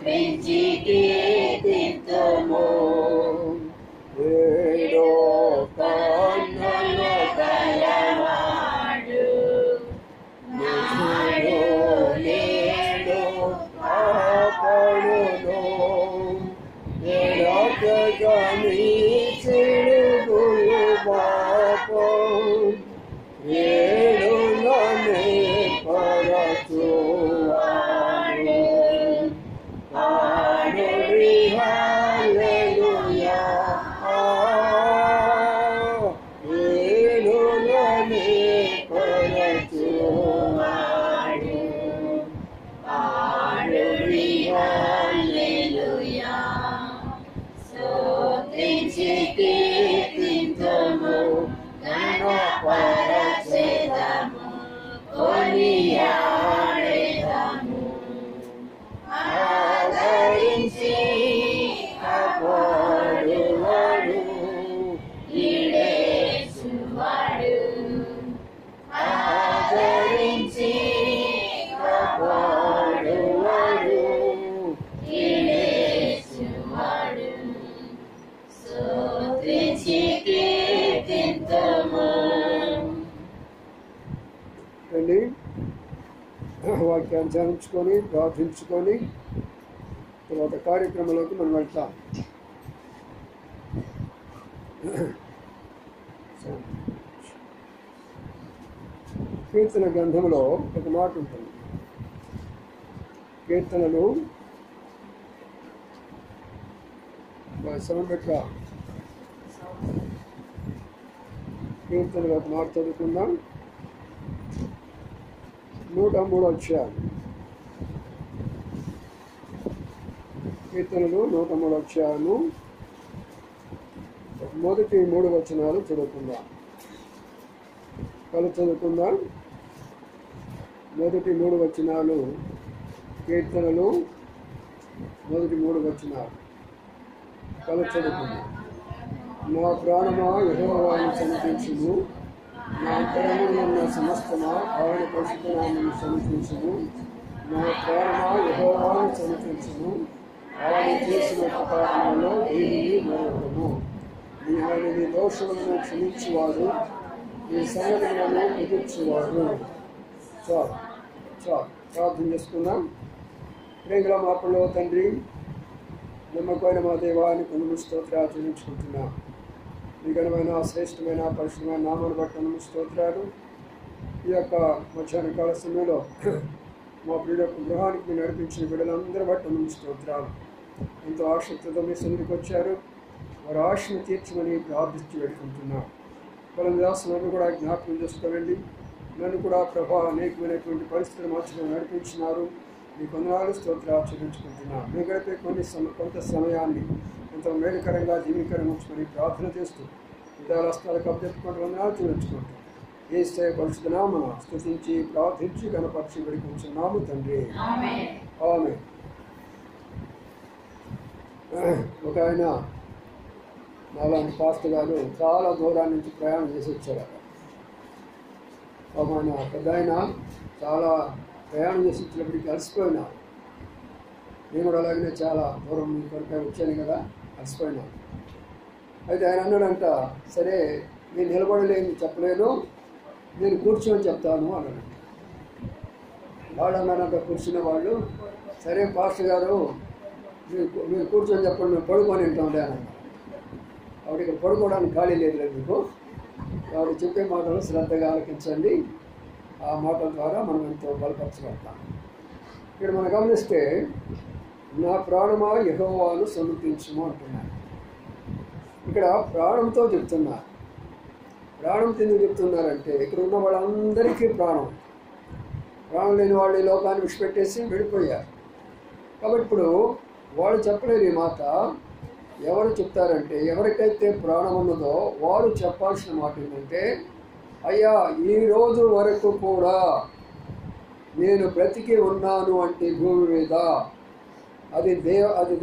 స్తోత్రించి కీర్తింతుము ఏడో కన్నులు గలవాడు నాడు నేడు కాపాడును ఎడతెగని చిరుగులు పాపం ఏడులనే పరచువాడు పాడురి హల్లెలూయా ఏడులనే పరచువాడు పాడురి హల్లెలూయా స్తుతించి కీర్తింతుము ఘనపరచెదము కొనియాడెదము ఆదరించి కాపాడువాడు యేసువాడు ఆదరించి కాపాడువాడు యేసువాడు స్తుతించి కీర్తింతుము రండి వాక్యాన్ని ధ్యానించుకొని ప్రార్థించుకొని తర్వాత కార్యక్రమంలోకి మనం వెళ్తాం. కీర్తన గ్రంథంలో ఒక మాట ఉంటుంది. కీర్తనలు సమపెట్ల కీర్తనలు ఒక మాట చదువుకుందాం. 103 అధ్యాయం కీర్తనలు 103 అధ్యాయము మొదటి 3 వచనాలు చదువుకుందాం. కలిసి చదువుకుందాం. మొదటి 3 వచనాలు కీర్తనలు మొదటి 3 వచనాలు కలిసి చదువుకుందాం. నా ప్రాణమా యెహోవాను సన్నిధించుము, నా అంతరమునున్న సమస్తమా ఆయన పరిశుద్ధ నామమును సన్నిధించుము. నా ప్రాణమా యెహోవాను సన్నిధించుము, ఆయన చేసిన ఉపకారములలో దీనిని మరొకము. ఆయన నీ దోషములను క్షమించువాడు, నీ సంగతులను ఎదుర్చువాడు. చాలు చాలు ప్రార్థన చేసుకుందాం. ప్రేమల మాటలో తండ్రి, నమ్మకమైన మా దేవాన్ని కొన్ని స్తోత్రాలు చెల్లించుకుంటున్నాం. మీ ఘనమైన శ్రేష్టమైన పరిశుద్ధమైన నామాన్ని బట్టి స్తోత్రాలు. ఈ యొక్క మధ్యాహ్న కాల సమయంలో మా ప్రియుల గృహానికి మీరు నడిపించిన బిడ్డలందరూ బట్టి స్తోత్రాలు. ఎంతో ఆసక్తితో మీ సన్నిధికి వచ్చారు. వారి ఆశను తీర్చమని ప్రార్థించి పెట్టుకుంటున్నాం. పొలందాసులను కూడా జ్ఞాపకం చేసుకోండి. నన్ను కూడా ప్రభా అనేకమైనటువంటి పరిస్థితుల మధ్యలో నడిపించినారు. మీ కొందనాలు స్తోత్రాలు చెల్లించుకుంటున్నాం. మీ గడిపే కొంత సమయాన్ని ఎంతో మేలుకరంగా జీవికరంగా ఉంచుకొని ప్రార్థన చేస్తూ విధాలస్థాలకు అభ్యర్థుకుంటూ వందనాలు చెల్లించుకుంటాం. యేసు పరిశుద్ధ నామమున స్తుతించి ప్రార్థించి గణపరిచి వేడుకుంటున్నాము తండ్రి. ఆమేన్. ఒక ఆయన నాలాంటి పాస్టర్ గారు చాలా దూరాన్ని నుంచి ప్రయాణం చేసి వచ్చారు. ఆయన పెద్ద ఆయన చాలా ప్రయాణం చేసి వచ్చినప్పటికీ అలసిపోయినా. నేను కూడా అలాగనే చాలా దూరం మీ కొరకై వచ్చాను కదా, అలసిపోయినా. అయితే ఆయన అన్నాడంట, సరే నేను నిలబడలేని చెప్పలేను, నేను కూర్చొని చెప్తాను అన్నాడు. వాళ్ళు అన్నారంట కూర్చున్న వాళ్ళు, సరే పాస్టర్ గారు మీరు కూర్చొని చెప్పండి, మేము పడుకొని వింటాంలే అని అన్నారు. ఆవిడ ఇక్కడ పడుకోవడానికి ఖాళీ లేదు మీకు. ఆవిడ చెప్పే మాటలు శ్రద్ధగా ఆలకించండి. ఆ మాటల ద్వారా మనం ఎంతో బలపరచబడతాం. ఇక్కడ మనం గమనిస్తే నా ప్రాణమా యెహోవాను సన్నిధించుము అంటున్నాను. ఇక్కడ ప్రాణంతో చెప్తున్నారు. ప్రాణంతో ఎందుకు చెప్తున్నారంటే ఇక్కడ ఉన్న వాళ్ళందరికీ ప్రాణం లేని వాళ్ళు ఈ లోకాన్ని విడిచిపెట్టేసి వెళ్ళిపోయారు. కాబట్టి ఇప్పుడు వాళ్ళు చెప్పలేరు ఈ మాట. ఎవరు చెప్తారంటే ఎవరికైతే ప్రాణం ఉన్నదో వారు చెప్పాల్సిన మాట ఏంటంటే, అయ్యా ఈ రోజు వరకు కూడా నేను బ్రతికి ఉన్నాను అంటే భూమి మీద అది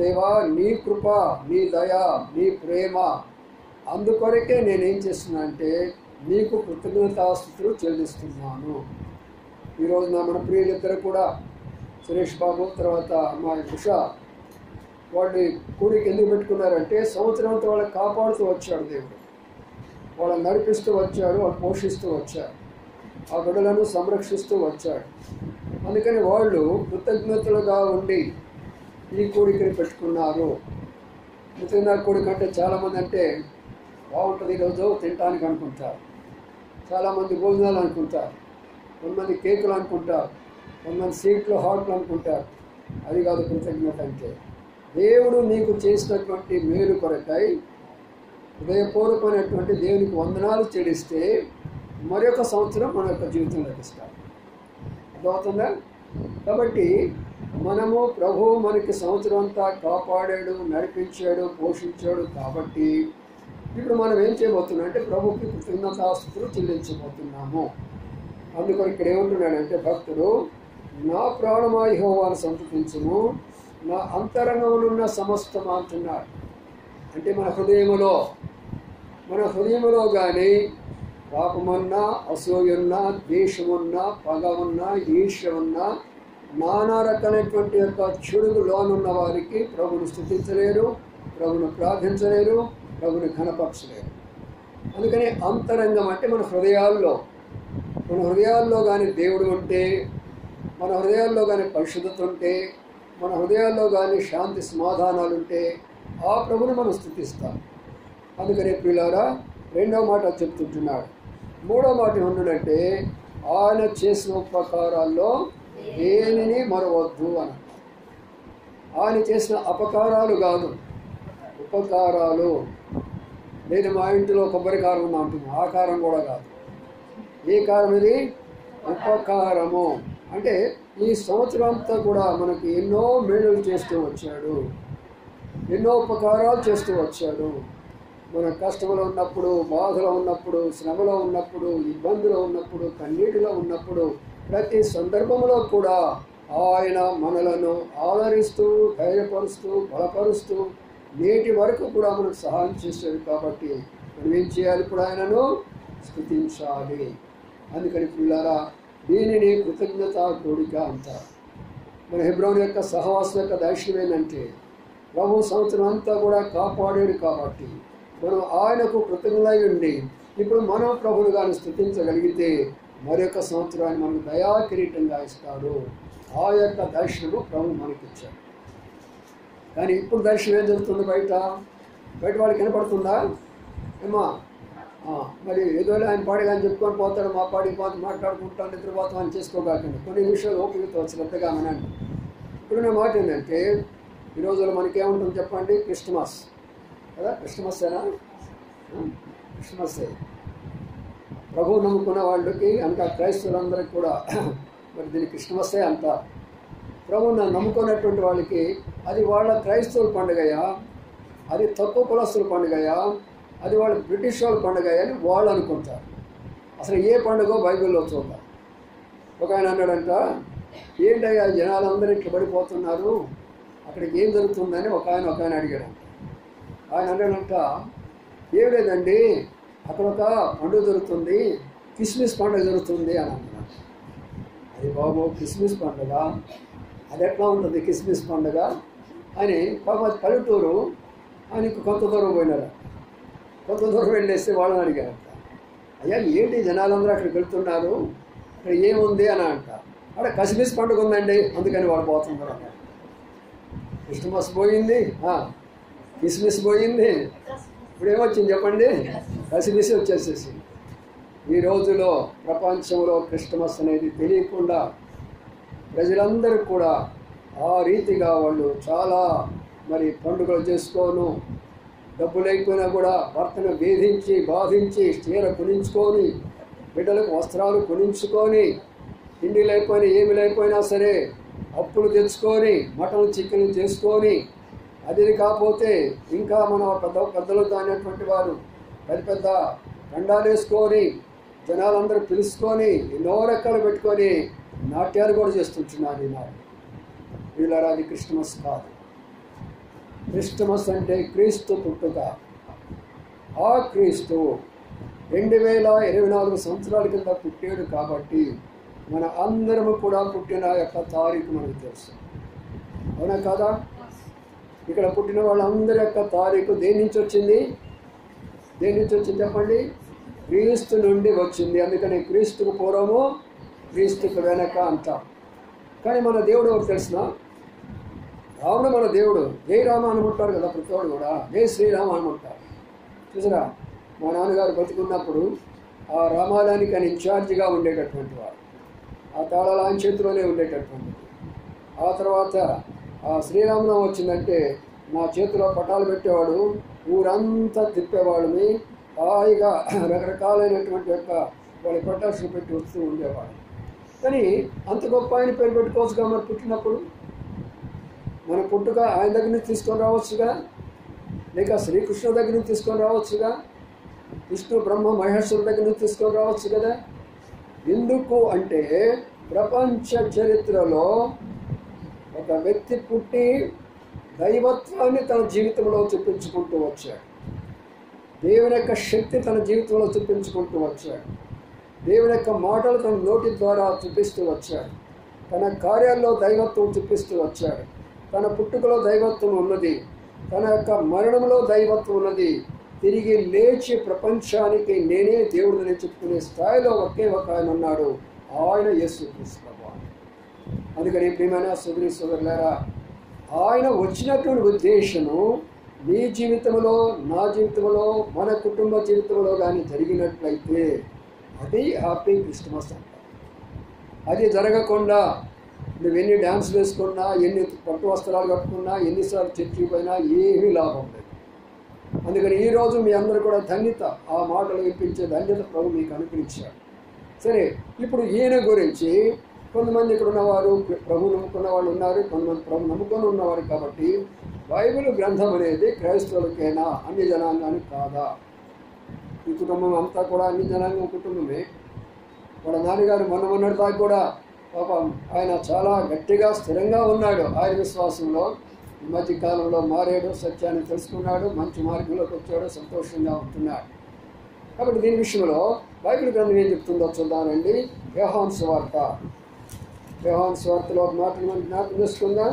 దేవా నీ కృప, నీ దయ, నీ ప్రేమ. అందుకొరకే నేనేం చేస్తున్నా అంటే నీకు కృతజ్ఞతాస్తుతులు చెల్లిస్తున్నాను. ఈరోజు మన ప్రియులిద్దరు కూడా సురేష్ బాబు తర్వాత మా ఉష వాళ్ళు కూడికి ఎందుకు పెట్టుకున్నారంటే సంవత్సరం అంతా వాళ్ళని కాపాడుతూ వచ్చాడు దేవుడు. వాళ్ళని నడిపిస్తూ వచ్చాడు, వాళ్ళు పోషిస్తూ వచ్చాడు, ఆ బిడ్డలను సంరక్షిస్తూ వచ్చాడు. అందుకని వాళ్ళు కృతజ్ఞతలుగా ఉండి ఈ కోడికని పెట్టుకున్నారు. కృతజ్ఞత కోడిక అంటే చాలామంది అంటే బాగుంటుంది ఈరోజు తినడానికి అనుకుంటారు, చాలామంది భోజనాలు అనుకుంటారు, కొంతమంది కేకులు అనుకుంటారు, కొంతమంది స్వీట్లు హాట్లు అనుకుంటారు. అది కాదు కృతజ్ఞత అంటే. దేవుడు నీకు చేసినటువంటి మేలు కొరకై హృదయపూర్వకమైనటువంటి దేవునికి వందనాలు చెల్లిస్తే మరొక సంవత్సరం మన యొక్క జీవితంలోకి ఇస్తాడు. అర్థమవుతుందా? కాబట్టి మనము ప్రభువు మనకి సంవత్సరం అంతా కాపాడాడు, నడిపించాడు, పోషించాడు. కాబట్టి ఇప్పుడు మనం ఏం చేయబోతున్నాం అంటే ప్రభుకి కృతజ్ఞతాస్తుతులు చెల్లించబోతున్నాము. అందుకని ఇక్కడ ఏమంటున్నాడంటే భక్తుడు, నా ప్రాణమా యెహోవాను సంతుతించుము, నా అంతరంగంలో ఉన్న సమస్తం అంటున్నాడు. అంటే మన హృదయములో కానీ పాపమున్నా, అసూయున్నా, ద్వేషమున్నా, పగ ఉన్నా, ఈర్ష్య ఉన్నా, నానా రకాలైనటువంటి యొక్క చెడుగు లోనున్న వారికి ప్రభుని స్తుతించలేరు, ప్రభుని ప్రార్థించలేరు, ప్రభుని ఘనపరచలేరు. అందుకని అంతరంగం అంటే మన హృదయాల్లో కానీ దేవుడు ఉంటే, మన హృదయాల్లో కానీ పరిశుద్ధత ఉంటే, మన హృదయాల్లో కానీ శాంతి సమాధానాలు ఉంటే ఆ ప్రభుని మనం స్తుతిస్తాం. అందుకనే ప్రియులారా రెండవ మాట చెప్తుంటున్నాడు. మూడో మాట ఏమన్నాడంటే ఆయన చేసిన ఉపకారాల్లో దేనిని మరవద్దు అని. ఆయన చేసిన అపకారాలు కాదు, ఉపకారాలు. నేను మా ఇంటిలో కొబ్బరి కారం ఉందా అంటున్నా, ఆ కారం కూడా కాదు. ఏ కారం ఇది? ఉపకారము. అంటే ఈ సంవత్సరం అంతా కూడా మనకి ఎన్నో మేలులు చేస్తూ వచ్చాడు, ఎన్నో ఉపకారాలు చేస్తూ వచ్చాడు. మన కష్టంలో ఉన్నప్పుడు, బాధలో ఉన్నప్పుడు, శ్రమలో ఉన్నప్పుడు, ఇబ్బందులో ఉన్నప్పుడు, కన్నీటిలో ఉన్నప్పుడు, ప్రతి సందర్భంలో కూడా ఆయన మనలను ఆదరిస్తూ, ధైర్యపరుస్తూ, బలపరుస్తూ నేటి వరకు కూడా మనకు సహాయం చేశాడు. కాబట్టి మనం ఏం చేయాలి? ఇప్పుడు ఆయనను స్తుతించాలి. అందుకని పిల్లారా దీనిని కృతజ్ఞత కోడిక అంటారు. మన హెబ్రోను యొక్క సహవాసం యొక్క దర్శనం ఏంటంటే ప్రభు సంవత్సరం అంతా కూడా కాపాడాడు. కాబట్టి మనం ఆయనకు కృతజ్ఞులై ఉండి ఇప్పుడు మనం ప్రభుని గాని స్తుతించగలిగితే మరొక సంవత్సరాన్ని మనకు దయా కిరీటంగా ఇస్తాడు. ఆ యొక్క దర్శనము ప్రభు మనకిచ్చాడు. కానీ ఇప్పుడు దర్శనం ఏం జరుగుతుంది? బయట వాళ్ళకి వినపడుతుందా ఏమా? మరి ఏదో ఆయన పాడిగా అని చెప్పుకొని పోతాడు, మా పాడికి పోతే మాట్లాడుకుంటాను, నిద్రపోతాం అని చేసుకోకండి. కొన్ని విషయాలు ఓపికతో శ్రద్ధగా వినండి. ఇప్పుడున్న మాట ఏంటంటే ఈ రోజుల్లో మనకేముంటుంది చెప్పండి? క్రిస్మస్ కదా, క్రిస్మస్సేనా? క్రిస్మస్సే. ప్రభువు నమ్ముకున్న వాళ్ళకి అంట, క్రైస్తవులందరికీ కూడా మరి దీన్ని క్రిస్మస్సే అంటారు. ప్రభువుని నమ్ముకున్నటువంటి వాళ్ళకి అది వాళ్ళ క్రైస్తవుల పండుగయా, అది తక్కువ కులస్తుల పండుగయా, అది వాళ్ళ బ్రిటిష్ వాళ్ళ పండుగ అని వాళ్ళు అనుకుంటారు. అసలు ఏ పండుగ బైబిల్లో చూద్దాం. ఒక ఆయన అన్నాడంట, ఏంటయ్యా జనాలందరూ ఇట్లా పడిపోతున్నారు, అక్కడికి ఏం జరుగుతుందని ఒక ఆయన అడిగాడంట. ఆయన అన్నాడంట, ఏం లేదండి అక్కడ ఒక పండుగ జరుగుతుంది, క్రిస్మస్ పండుగ జరుగుతుంది అని అన్నాడు. అది బాబు క్రిస్మస్ పండుగ, అది ఎట్లా ఉంటుంది క్రిస్మస్ పండుగ అని పాప పల్లెటూరు ఆయనకు కొంత దూరం పోయినారు. కొంత దూరం వెళ్ళేస్తే వాళ్ళని అడిగారంట, అయ్యా ఏంటి జనాలందరూ అక్కడికి వెళ్తున్నారు, అక్కడ ఏముంది అని అంట. అక్కడ క్రిస్మస్ పండుగ ఉందండి అందుకని వాళ్ళు పోతున్నారు అన్నారు. క్రిస్మస్ పోయింది, క్రిస్మస్ పోయింది, ఇప్పుడు ఏమొచ్చింది చెప్పండి? క్రిస్మస్ వచ్చేసేసి. ఈ రోజులో ప్రపంచంలో క్రిస్మస్ అనేది తెలియకుండా ప్రజలందరూ కూడా ఆ రీతిగా వాళ్ళు చాలా మరి పండుగలు చేసుకోను, డబ్బు లేకపోయినా కూడా భర్తను వేధించి బాధించి చీర కొనించుకొని, బిడ్డలకు వస్త్రాలు కొనించుకొని, తిండి లేకపోయినా ఏమి లేకపోయినా సరే అప్పులు తెచ్చుకొని మటన్ చికెన్ చేసుకొని, అది కాకపోతే ఇంకా మన పెద్దలు దానిటువంటి వారు పెద్ద దండాలు వేసుకొని జనాలందరూ పిలుచుకొని ఎన్నో రకాలు పెట్టుకొని నాట్యాలు కూడా చేస్తుంటున్నారు ఈనాడు. వీళ్ళరా అది క్రిస్మస్ కాదు. క్రిస్మస్ అంటే క్రీస్తు పుట్టుక. ఆ క్రీస్తు 2024 సంవత్సరాల కింద పుట్టాడు. కాబట్టి మన అందరము కూడా పుట్టిన యొక్క తారీఖు మనకు తెలుసు, అవునా కదా? ఇక్కడ పుట్టిన వాళ్ళందరి యొక్క తారీఖు దేని నుంచి వచ్చింది? చెప్పండి. క్రీస్తు నుండి వచ్చింది. అందుకని క్రీస్తుకు పూర్వము, క్రీస్తుకు వెనక అంటాం. కానీ మన దేవుడు ఎవరు తెలిసిన? రాముడు మన దేవుడు. జై రామ అనుకుంటారు కదా ప్రతివాడు కూడా, జై శ్రీరామ అనుకుంటారు. చూసారా, మా నాన్నగారు బతుకున్నప్పుడు ఆ రామాలయానికి ఆయన ఇన్ఛార్జిగా ఉండేటటువంటి వాడు. ఆ తాళాలు ఆయన చేతిలోనే ఉండేటటువంటిది. ఆ తర్వాత ఆ శ్రీరామనవమి వచ్చిందంటే నా చేతిలో పటాలు పెట్టేవాడు, ఊరంతా తిప్పేవాళ్ళని, హాయిగా రకరకాలైనటువంటి యొక్క వాళ్ళ పటాసులు పెట్టి వస్తూ ఉండేవాడు. కానీ అంత గొప్ప ఆయన పేరు పెట్టుకోవచ్చుగా మరి పుట్టినప్పుడు. మన పుట్టుక ఆయన దగ్గర నుంచి తీసుకొని రావచ్చుగా, లేక శ్రీకృష్ణ దగ్గర నుంచి తీసుకొని రావచ్చుగా, విష్ణు బ్రహ్మ మహేశ్వరుల దగ్గర నుంచి తీసుకొని రావచ్చు కదా. ఎందుకు అంటే ప్రపంచ చరిత్రలో ఒక వ్యక్తి పుట్టి దైవత్వాన్ని తన జీవితంలో చూపించుకుంటూ వచ్చాడు. దేవుని యొక్క శక్తి తన జీవితంలో చూపించుకుంటూ వచ్చాడు. దేవుని యొక్క మాటలు తన నోటి ద్వారా చూపిస్తూ వచ్చాడు. తన కార్యాల్లో దైవత్వం చూపిస్తూ వచ్చాడు. తన పుట్టుకలో దైవత్వం ఉన్నది, తన యొక్క మరణంలో దైవత్వం ఉన్నది. తిరిగి లేచి ప్రపంచానికి నేనే దేవుడిని చెప్పుకునే స్థాయిలో ఒకే ఒక ఆయన ఉన్నాడు, ఆయన యేసుక్రీస్తు ప్రభువు. అందుకని ప్రియమైన సోదరి సోదరులారా, ఆయన వచ్చినటువంటి ఉద్దేశము నీ జీవితంలో, నా జీవితంలో, మన కుటుంబ జీవితంలో కానీ జరిగినట్లయితే అది హ్యాపీ క్రిస్మస్ అంట. అది జరగకుండా నువ్వు ఎన్ని డ్యాన్స్ వేసుకున్నా, ఎన్ని పట్టు వస్త్రాలు కట్టుకున్నా, ఎన్నిసార్లు చర్చికి పోయినా ఏమీ లాభం లేదు. అందుకని ఈరోజు మీ అందరూ కూడా ధన్యత, ఆ మాటలు వినిపించే ధన్యత ప్రభు మీకు అనుగ్రహించాడు. సరే, ఇప్పుడు ఈయన గురించి కొంతమంది ఇక్కడ ఉన్నవారు ప్రభు నమ్ముకున్న వాళ్ళు ఉన్నారు, కొంతమంది ప్రభు నమ్ముకొని ఉన్నవారు. కాబట్టి బైబిల్ గ్రంథం అనేది క్రైస్తవులకైనా అన్ని జనాంగానికి కాదా? ఈ కుటుంబం అంతా కూడా అన్ని జనాంగం కుటుంబమే. వాళ్ళ నాన్నగారు మొన్నటి దాకా కూడా పాపం ఆయన చాలా గట్టిగా స్థిరంగా ఉన్నాడు ఆయన విశ్వాసంలో. ఈ మధ్య కాలంలో మారాడు, సత్యాన్ని తెలుసుకున్నాడు, మంచి మార్గంలోకి వచ్చాడు, సంతోషంగా ఉంటున్నాడు. కాబట్టి దీని విషయంలో బైబిల్ గ్రంథం ఏం చెప్తుందో చూద్దామండి. యోహాను సువార్తలో ఒక మాటలు మనం జ్ఞాపకం చేసుకుందాం.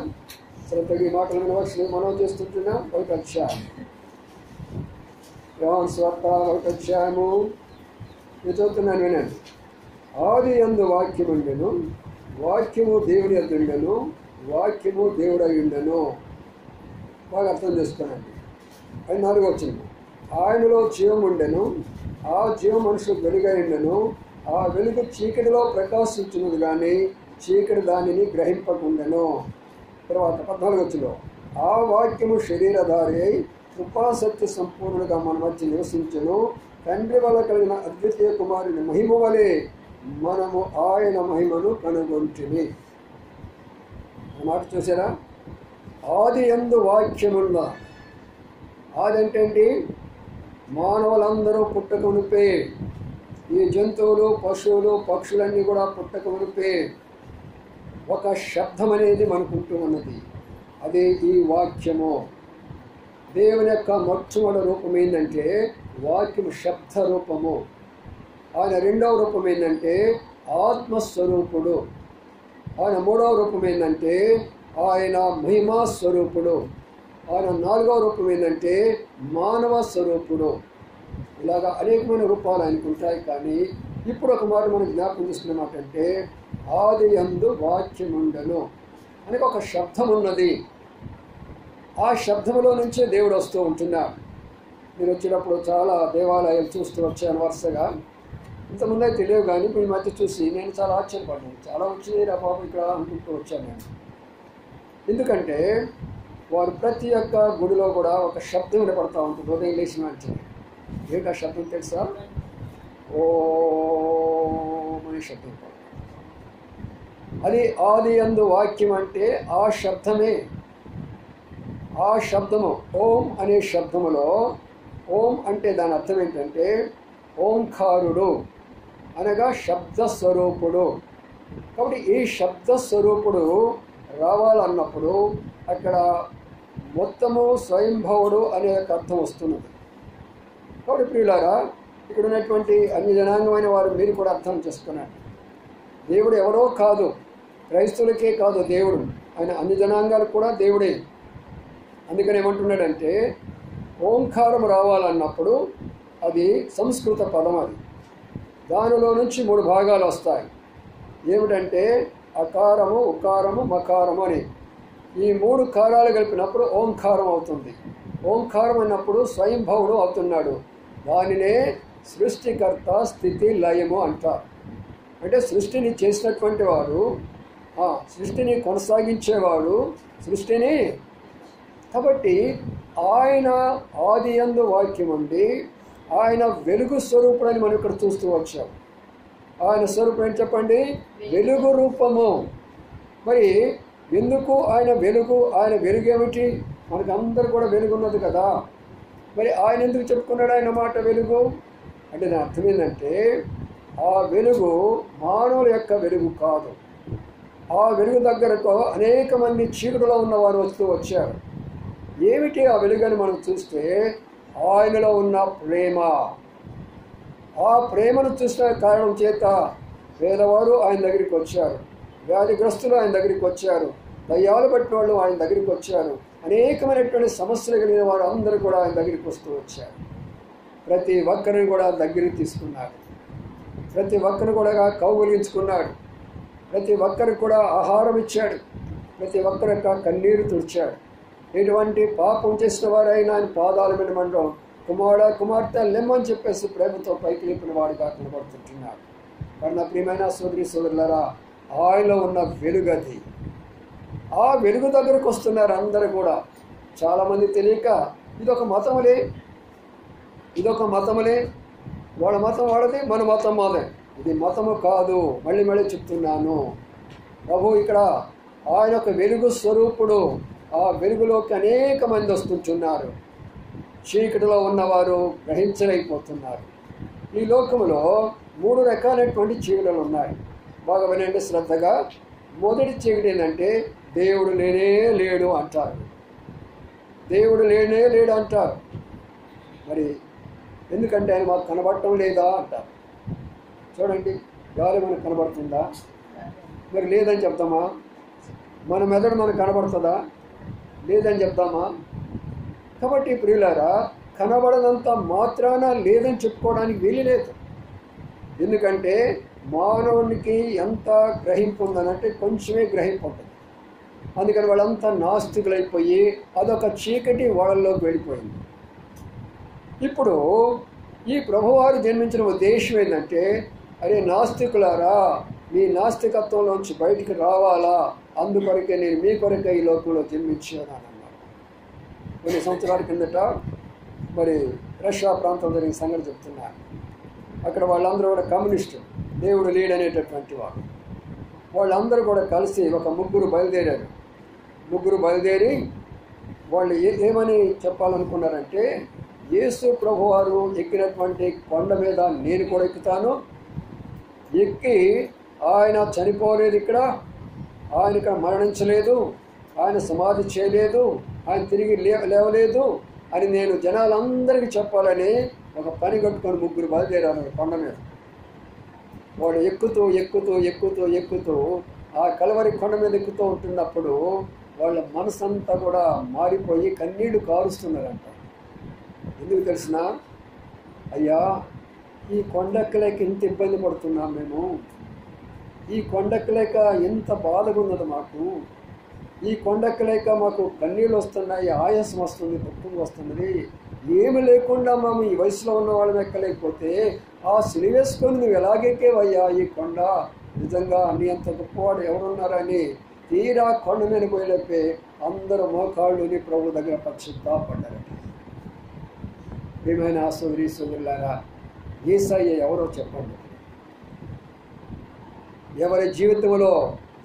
శ్రద్ధగా ఈ మాటలు వినవలసిన మనం చేస్తుంటున్నాం. 1వ అధ్యాయం యోహాను సువార్త 1వ అధ్యాయము నేను చదువుతున్నాను, వినండి. ఆది యందు వాక్యముండెను, వాక్యము దేవుని యొద్ద ఉండెను, వాక్యము దేవుడై ఉండెను. బాగా అర్థం చేసుకోనండి. 4వ వచనం, ఆయనలో జీవం ఉండెను, ఆ జీవం మనుషులకు వెలుగై ఉండెను, ఆ వెలుగు చీకటిలో ప్రకాశించినది కానీ చీకటి దానిని గ్రహింపకుండెను. తర్వాత 14వ వచనం, ఆ వాక్యము శరీరధారి అయి కృపాసత్య సంపూర్ణుడుగా మన మధ్య నివసించెను, తండ్రి వల్ల కలిగిన అద్వితీయ కుమారుని మహిమ వలె మనము ఆయన మహిమను కనుగొంటిమి. మాట చూసారా? ఆది యందు వాక్యమున్న, ఆది అంటే ఏంటి? మానవులందరూ పుట్టక మునిపే, ఈ జంతువులు, పశువులు, పక్షులన్నీ కూడా పుట్టక మునిపే ఒక శబ్దం అనేది మనకుంటూ ఉన్నది. అదే ఈ వాక్యము. దేవుని యొక్క మొట్టమొదటి రూపం ఏంటంటే వాక్యము, శబ్ద రూపము. ఆయన 2వ రూపం ఏంటంటే ఆత్మస్వరూపుడు. ఆయన 3వ రూపం ఏంటంటే ఆయన మహిమా స్వరూపుడు. ఆయన 4వ రూపం ఏంటంటే మానవ స్వరూపుడు. ఇలాగా అనేకమైన రూపాలు ఆయనకు ఉంటాయి. కానీ ఇప్పుడు ఒక మాట మనం జ్ఞాపకం చేసుకున్న మాట అంటే ఆది యందు వాక్యముండెను అని ఒక శబ్దం ఉన్నది. ఆ శబ్దములో నుంచే దేవుడు వస్తూ ఉంటున్నాడు. నేను వచ్చేటప్పుడు చాలా దేవాలయాలు చూస్తూ వచ్చాను వరుసగా. ఇంతకుముందే తెలియదు, కానీ మీ మధ్య చూసి నేను చాలా ఆశ్చర్యపడ్డాను. చాలా వచ్చినాయి రా బాబు ఇక్కడ అనుకుంటూ వచ్చాను నేను. ఎందుకంటే వారు ప్రతి ఒక్క గుడిలో కూడా ఒక శబ్దం వినపడతా ఉంటుంది ఉదయం లేచిన వెంటనే. ఏంటి ఆ శబ్దం తెలుసా? ఓం అనే శబ్దం. అది ఆది యందు వాక్యం అంటే ఆ శబ్దమే. ఆ శబ్దము ఓం అనే శబ్దములో, ఓం అంటే దాని అర్థం ఏంటంటే ఓంకారుడు అనగా శబ్ద స్వరూపుడు. కాబట్టి ఈ శబ్ద స్వరూపుడు రావాలన్నప్పుడు అక్కడ మొత్తము స్వయంభవుడు అనే అర్థం వస్తున్నది. కాబట్టి ప్రియులారా, ఇక్కడ ఉన్నటువంటి అన్ని జనాంగమైన వారు మీరు కూడా అర్థం చేసుకున్నారు. దేవుడు ఎవరో కాదు, క్రైస్తవులకే కాదు దేవుడు, ఆయన అన్ని జనాంగాలకు కూడా దేవుడే. అందుకని ఏమంటున్నాడంటే ఓంకారం రావాలన్నప్పుడు అది సంస్కృత పదం, అది దానిలో నుంచి 3 భాగాలు వస్తాయి. ఏమిటంటే అకారము, ఉకారము, మకారము అని. ఈ 3 కారాలు కలిపినప్పుడు ఓంకారం అవుతుంది. ఓంకారం అన్నప్పుడు స్వయంభవుడు అవుతున్నాడు. దానినే సృష్టికర్త, స్థితి, లయము అంటారు. అంటే సృష్టిని చేసినటువంటి వాడు, సృష్టిని కొనసాగించేవాడు, సృష్టిని. కాబట్టి ఆయన ఆది యందు వాక్యం ఉండి ఆయన వెలుగు స్వరూపుడని మనం ఇక్కడ చూస్తూ వచ్చాం. ఆయన స్వరూపం ఏంటి చెప్పండి? వెలుగు రూపము. మరి ఎందుకు ఆయన వెలుగు? ఆయన వెలుగు ఏమిటి? మనకు అందరు కూడా వెలుగు ఉన్నది కదా. మరి ఆయన ఎందుకు చెప్పుకున్నాడు ఆయన మాట వెలుగు అంటే? దాని అర్థం ఏంటంటే ఆ వెలుగు మానవుల యొక్క వెలుగు కాదు. ఆ వెలుగు దగ్గరకు అనేక మంది చీకటిలో ఉన్నవారు వస్తూ వచ్చారు. ఏమిటి ఆ వెలుగని మనం చూస్తే ఆయనలో ఉన్న ప్రేమ. ఆ ప్రేమను చూసిన కారణం చేత పేదవారు ఆయన దగ్గరికి వచ్చారు, వ్యాధిగ్రస్తులు ఆయన దగ్గరికి వచ్చారు, దయ్యాలు పట్టిన వాళ్ళు ఆయన దగ్గరికి వచ్చారు, అనేకమైనటువంటి సమస్యలు కలిగిన వారు అందరూ కూడా ఆయన దగ్గరికి వస్తూ వచ్చారు. ప్రతి ఒక్కరిని కూడా దగ్గరికి తీసుకున్నాడు. ప్రతి ఒక్కరిని కూడా కౌగిలించుకున్నాడు. ప్రతి ఒక్కరికి కూడా ఆహారం ఇచ్చాడు. ప్రతి ఒక్కరి యొక్క కన్నీరు తుడిచాడు. ఎటువంటి పాపం చేసిన వారైనా ఆయన పాదాల మీద మండడం, కుమార్తె లెమ్మని చెప్పేసి ప్రేమతో పైకి లేపిన వాడుగా కనబడుతుంటున్నాడు. మరి నా ప్రియమైన సోదరి సోదరులారా, ఆయనలో ఉన్న వెలుగది. ఆ వెలుగు దగ్గరకు వస్తున్నారు అందరూ కూడా. చాలామంది తెలియక ఇదొక మతములే, వాళ్ళ మతం వాళ్ళది, మన మతం మాదే. ఇది మతము కాదు. మళ్ళీ చెప్తున్నాను. ప్రభు ఇక్కడ ఆయన ఒక వెలుగు స్వరూపుడు. ఆ వెలుగులోకి అనేక మంది వస్తుంటున్నారు. చీకటిలో ఉన్నవారు గ్రహించలేకపోతున్నారు. ఈ లోకంలో 3 రకాలైనటువంటి చీకట్లు ఉన్నాయి. బాగా వినండి శ్రద్ధగా. మొదటి చీకటి ఏంటంటే దేవుడు లేనే లేడు అంటారు. దేవుడు లేనే లేడు అంటారు. మరి ఎందుకంటే ఆయన మాకు కనబడటం లేదా అంటారు. చూడండి, గాలి మనకు కనబడుతుందా? మరి లేదని చెప్తామా? మన మెదడు మనకు కనబడుతుందా? లేదని చెప్తామా? కాబట్టి ప్రియులారా, కనబడనంత మాత్రాన లేదని చెప్పుకోవడానికి వీలు లేదు. ఎందుకంటే మానవునికి ఎంత గ్రహింపు ఉందనంటే కొంచెమే గ్రహింపు ఉంటుంది. అందుకని వాళ్ళంతా నాస్తికులైపోయి అదొక చీకటి వాళ్ళలోకి వెళ్ళిపోయింది. ఇప్పుడు ఈ ప్రభువారు జన్మించిన ఉద్దేశం ఏంటంటే, అరే నాస్తికులారా, మీ నాస్తికత్వంలోంచి బయటికి రావాలా, అందుకొరకే నేను మీ కొరకే ఈ లోకంలో జన్మించాను అన్నారు. కొన్ని సంవత్సరాల కిందట మరి రష్యా ప్రాంతం జరిగిన సంగతి చెప్తున్నారు. అక్కడ వాళ్ళందరూ కూడా కమ్యూనిస్టు, దేవుడు లేడనేటటువంటి వాడు. వాళ్ళందరూ కూడా కలిసి ఒక ముగ్గురు బయలుదేరి వాళ్ళు ఏమని చెప్పాలనుకున్నారంటే, యేసు ప్రభువారు ఎక్కినటువంటి కొండ మీద నేను కూడా ఎక్కుతాను, ఎక్కి ఆయన చనిపోలేదు, ఆయన ఇక్కడ మరణించలేదు, ఆయన సమాధి చేయలేదు, ఆయన తిరిగి లేవలేదు అని నేను జనాలందరికీ చెప్పాలని ఒక పని కట్టుకొని ముగ్గురు బయలుదేరారు కొండ మీద. వాడు ఎక్కుతూ ఆ కలవరి కొండ మీద ఎక్కుతూ ఉంటున్నప్పుడు వాళ్ళ మనసంతా కూడా మారిపోయి కన్నీళ్లు కారుస్తున్నారంట. ఎందుకు తెలిసిన? అయ్యా, ఈ కొండెక్కలేక ఇంత ఇబ్బంది పడుతున్నాం మేము, ఈ కొండెక్కలేక ఎంత బాధగా ఉన్నది మాకు, ఈ కొండెక్కలేక మాకు కన్నీళ్ళు వస్తున్నాయి, ఆయాసం వస్తుంది, దుఃఖం వస్తున్నది, ఏమి లేకుండా మేము ఈ వయసులో ఉన్న వాళ్ళని ఎక్కలేకపోతే ఆ సిలివేసుకొని నువ్వు ఎలాగెక్కేవయ్యా ఈ కొండ, నిజంగా నీ అంత గొప్పవాడు ఎవరున్నారని తీరా కొండ మీద పోయినప్పే అందరూ మోకాళ్ళుని ప్రభు దగ్గర పశ్చాత్తాపడ్డారు. ప్రియమైన సోదరి సోదరులారా, యేసయ్య ఎవరో చెప్పండి. ఎవరి జీవితంలో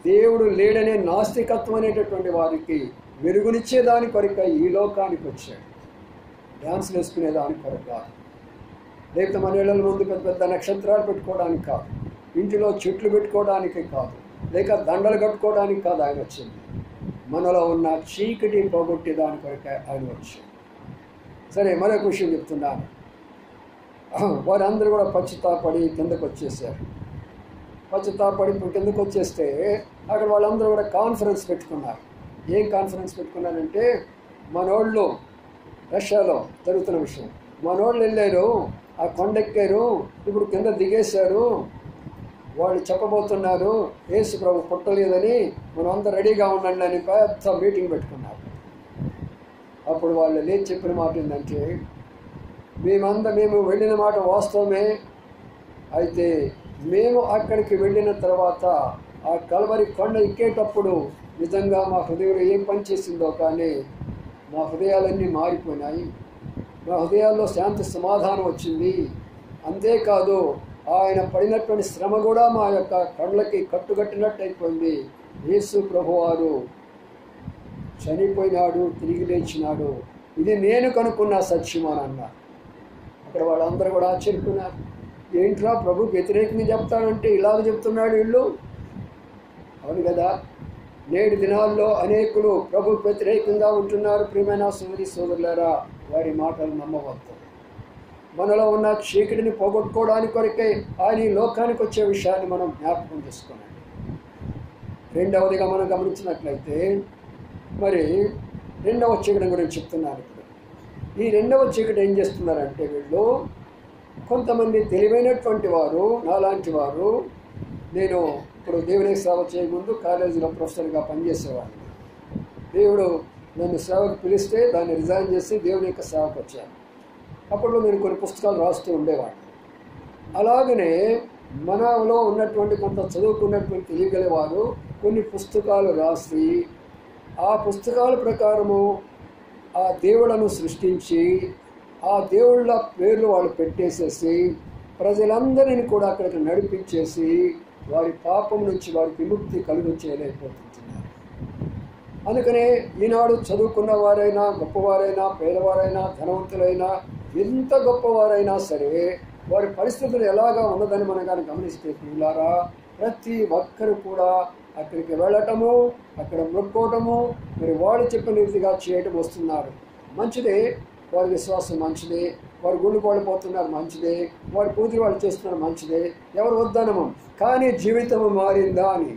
దేవుడు లేడనే నాస్తికత్వం అనేటటువంటి వారికి వెలుగునిచ్చే దాని కొరక ఈ లోకానికి వచ్చాడు. డ్యాన్స్లు వేసుకునే దాని కొరకు కాదు, లేకపోతే మన ఇళ్ళ ముందు పెద్ద పెద్ద నక్షత్రాలు పెట్టుకోవడానికి కాదు, ఇంటిలో చెట్లు పెట్టుకోవడానికి కాదు, లేక దండలు కట్టుకోవడానికి కాదు ఆయన వచ్చింది. మనలో ఉన్న చీకటి పోగొట్టే దాని కొరక ఆయన వచ్చాడు. సరే, మరొక విషయం చెప్తున్నాను. వారందరూ కూడా పశ్చాత్తాపడి కిందకు వచ్చేసారు. పశ్చాత్తాపడి కిందకు వచ్చేస్తే అక్కడ వాళ్ళందరూ కూడా కాన్ఫరెన్స్ పెట్టుకున్నారు. ఏం కాన్ఫరెన్స్ పెట్టుకున్నారంటే, మనోళ్ళు రష్యాలో జరుగుతున్న విషయం. మనోళ్ళు వెళ్ళారు, ఆ కొండెక్కారు, ఇప్పుడు కింద దిగేశారు. వాళ్ళు చెప్పబోతున్నారు యేసు ప్రభు పుట్టలేదని, మనం అంతా రెడీగా ఉండండి అని పెద్ద మీటింగ్ పెట్టుకున్నారు. అప్పుడు వాళ్ళు లేచి చెప్పిన మాట ఏంటంటే, మేము వెళ్ళిన మాట వాస్తవమే, అయితే మేము అక్కడికి వెళ్ళిన తర్వాత ఆ కల్వరి కొండ ఎక్కేటప్పుడు నిజంగా మా హృదయంలో ఏం పని చేసిందో కానీ మా హృదయాలన్నీ మారిపోయినాయి. మా హృదయాల్లో శాంతి సమాధానం వచ్చింది. అంతేకాదు ఆయన పడినటువంటి శ్రమ కూడా మా యొక్క కళ్ళకి కట్టుకట్టినట్టు అయిపోయింది. యేసు ప్రభువారు చనిపోయినాడు, తిరిగి లేచినాడు, ఇది నేను కనుక్కున్న సత్యం అని అన్నారు. అక్కడ వాళ్ళందరూ కూడా ఆశ్చర్యపోయినారు. ఏంట్రా ప్రభుకి వ్యతిరేకంగా చెప్తానంటే ఇలాగ చెప్తున్నాడు వీళ్ళు. అవును కదా, నేటి దినాల్లో అనేకులు ప్రభుకు వ్యతిరేకంగా ఉంటున్నారు. ప్రియమైన సోదరి సోదరులారా, వారి మాటలు నమ్మవద్దు. మనలో ఉన్న చీకటిని పోగొట్టుకోవడానికి కొరకై ఆయన ఈ లోకానికి వచ్చే విషయాన్ని మనం జ్ఞాపకం చేసుకోవాలి. రెండవదిగా మనం గమనించినట్లయితే, మరి రెండవ చీకటి గురించి చెప్తున్నాను. ఇప్పుడు ఈ రెండవ చీకటి ఏం చేస్తున్నారంటే, వీళ్ళు కొంతమంది తెలివైనటువంటి వారు, నాలాంటి వారు, నేను ఇప్పుడు దేవునికి సేవ చేయముందు కాలేజీలో ప్రొఫెసర్గా పనిచేసేవాడిని. దేవుడు నన్ను సేవకు పిలిస్తే దాన్ని రిజైన్ చేసి దేవుని యొక్క సేవకు వచ్చాను. అప్పుడు నేను కొన్ని పుస్తకాలు రాస్తూ ఉండేవాడిని. అలాగనే మనలో ఉన్నటువంటి కొంత చదువుకున్నటువంటి తెలియగలవారు కొన్ని పుస్తకాలు రాసి ఆ పుస్తకాల ప్రకారము ఆ దేవుళ్ళను సృష్టించి ఆ దేవుళ్ళ పేర్లు వాళ్ళు పెట్టేసేసి ప్రజలందరినీ కూడా అక్కడికి నడిపించేసి వారి పాపం నుంచి వారికి విముక్తి కలుగు చేయలేకపోతున్నారు. అందుకనే ఈనాడు చదువుకున్న వారైనా, గొప్పవారైనా, పేదవారైనా, ధనవంతులైనా, ఎంత గొప్పవారైనా సరే వారి పరిస్థితులు ఎలాగా ఉన్నదని మనం కానీ గమనిస్తే పిల్లారా, ప్రతి ఒక్కరు కూడా అక్కడికి వెళ్ళటము, అక్కడ మొక్కుకోవటము, మరి వాళ్ళు చెప్పిన రీతిగా చేయటం వస్తున్నారు. మంచిదే, వారి విశ్వాసం మంచిదే, వారు గుళ్ళు పడిపోతున్నారు మంచిదే, వారి పూజలు వాళ్ళు చేస్తున్నారు మంచిదే, ఎవరు వద్దనము. కానీ జీవితం మారిందా అని,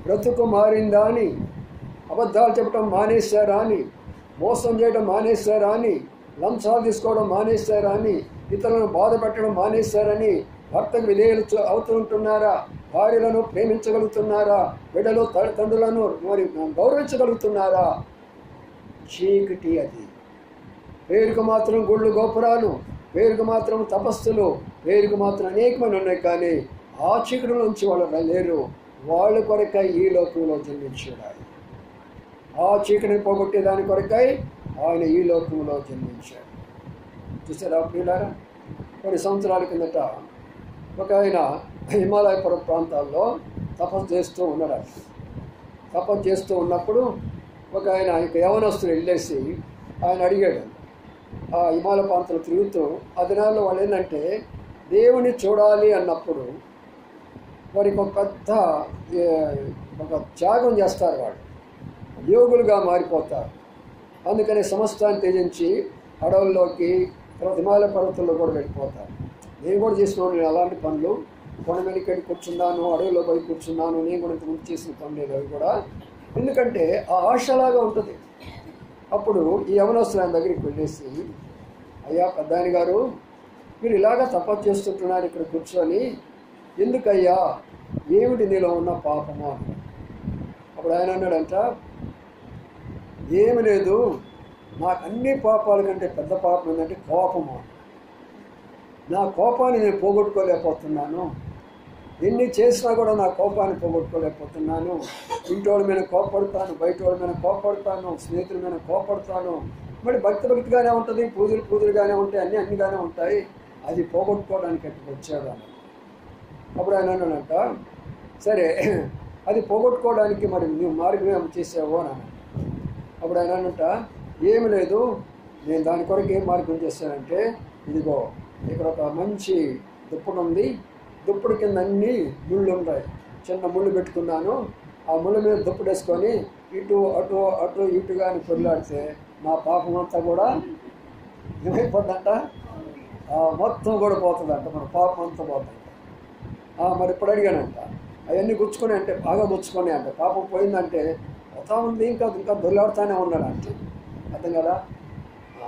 బ్రతుకు మారిందా అని, అబద్ధాలు చెప్పడం మానేశారా అని, మోసం చేయడం మానేశారా అని, లంచాలు తీసుకోవడం మానేశారా అని, ఇతరులను బాధ పెట్టడం మానేశారని, భర్తకు విధేయులు అవుతూ ఉంటున్నారా, భార్యలను ప్రేమించగలుగుతున్నారా, బిడ్డలు తల్లిదండ్రులను మరి గౌరవించగలుగుతున్నారా? చీకటి అది. పేరుకు మాత్రం గుళ్ళు గోపురాలు, పేరుకు మాత్రం తపస్సులు, పేరుకు మాత్రం అనేకమైన ఉన్నాయి, కానీ ఆ చీకటి నుంచి వాళ్ళు లేరు. వాళ్ళ కొరకై ఈ లోకంలో జన్మించాడు. ఆ చీకటిని పోగొట్టేదాని కొరకై ఆయన ఈ లోకంలో జన్మించాడు. చూసారా ప్రియులారా, కొన్ని సంవత్సరాల కిందట ఒక ఆయన హిమాలయ ప్రాంతాల్లో తపస్సు చేస్తూ ఉన్నాడు. తపస్సు చేస్తూ ఉన్నప్పుడు ఒక ఆయన యవనస్తుడు వెళ్ళేసి ఆయన అడిగాడు. ఆ హిమాలయ ప్రాంతాలు తిరుగుతూ ఆ దినాల్లో వాళ్ళు ఏంటంటే దేవుని చూడాలి అన్నప్పుడు వారికి ఒక పెద్ద ఒక త్యాగం చేస్తారు, వాళ్ళు యోగులుగా మారిపోతారు. అందుకని సమస్తాన్ని త్యజించి అడవుల్లోకి, తర్వాత హిమాలయ పర్వతంలో కూడా వెళ్ళిపోతారు. నేను కూడా చేసినాను, నేను అలాంటి పనులు కొండ మీదకి వెళ్ళి కూర్చున్నాను, అడవిలో పోయి కూర్చున్నాను. నేను కూడా ఇంతకుముందు చేసిన పనులు అవి కూడా, ఎందుకంటే ఆ ఆశలాగా ఉంటుంది. అప్పుడు ఈ యవనస్తులు ఆయన దగ్గరికి వెళ్ళేసి, అయ్యా పెద్దాయన గారు, మీరు ఇలాగా తపస్సు చేస్తుంటున్నారు ఇక్కడ కూర్చొని, ఎందుకయ్యా, ఏమిటి నీలో ఉన్న పాపము అని. అప్పుడు ఆయన అన్నాడంట, ఏమి లేదు, నాకు అన్ని పాపాల కంటే పెద్ద పాపం ఏంటంటే కోపము. నా కోపాన్ని నేను పోగొట్టుకోలేకపోతున్నాను. ఎన్ని చేసినా కూడా నా కోపాన్ని పోగొట్టుకోలేకపోతున్నాను. ఇంటోళ్ళ మీద కోపడతాను, బయట వాళ్ళ మీద కోపడతాను, స్నేహితుల మీద కోపడతాను. మరి భక్తిగానే ఉంటుంది, పూజలుగానే ఉంటాయి, అన్నిగానే ఉంటాయి. అది పోగొట్టుకోవడానికి ఎక్కడికి వచ్చాడు అని. అప్పుడు ఆయన అన్నాడంట, సరే అది పోగొట్టుకోవడానికి మరి నువ్వు మార్గం ఏమి చేసావు అని అన్నాడు. అప్పుడు ఆయన అన్నట, ఏమి లేదు, నేను దాని కొరకు ఏం మార్గం చేశానంటే, ఇదిగో ఇక్కడ ఒక మంచి దుప్పటి ఉంది, దుప్పటి కింద అన్ని ముళ్ళు ఉంటాయి, చిన్న ముళ్ళు పెట్టుకున్నాను. ఆ ముళ్ళ మీద దుప్పటి వేసుకొని ఇటు అటు అటు ఇటుగా అని పొరలాడితే నా పాపం అంతా కూడా ఏమైపోద్దంట, మొత్తం కూడా పోతుందంట, మన పాపం అంతా పోతుందంట. మరి ఇప్పుడు అడిగానంట, అవన్నీ గుచ్చుకొని అంటే బాగా గుచ్చుకొని అంటే పాపం పోయిందంటే పోతా ఉంది, ఇంకా ఇంకా దొల్లాడుతూనే ఉన్నాడు అంటే అర్థం కదా.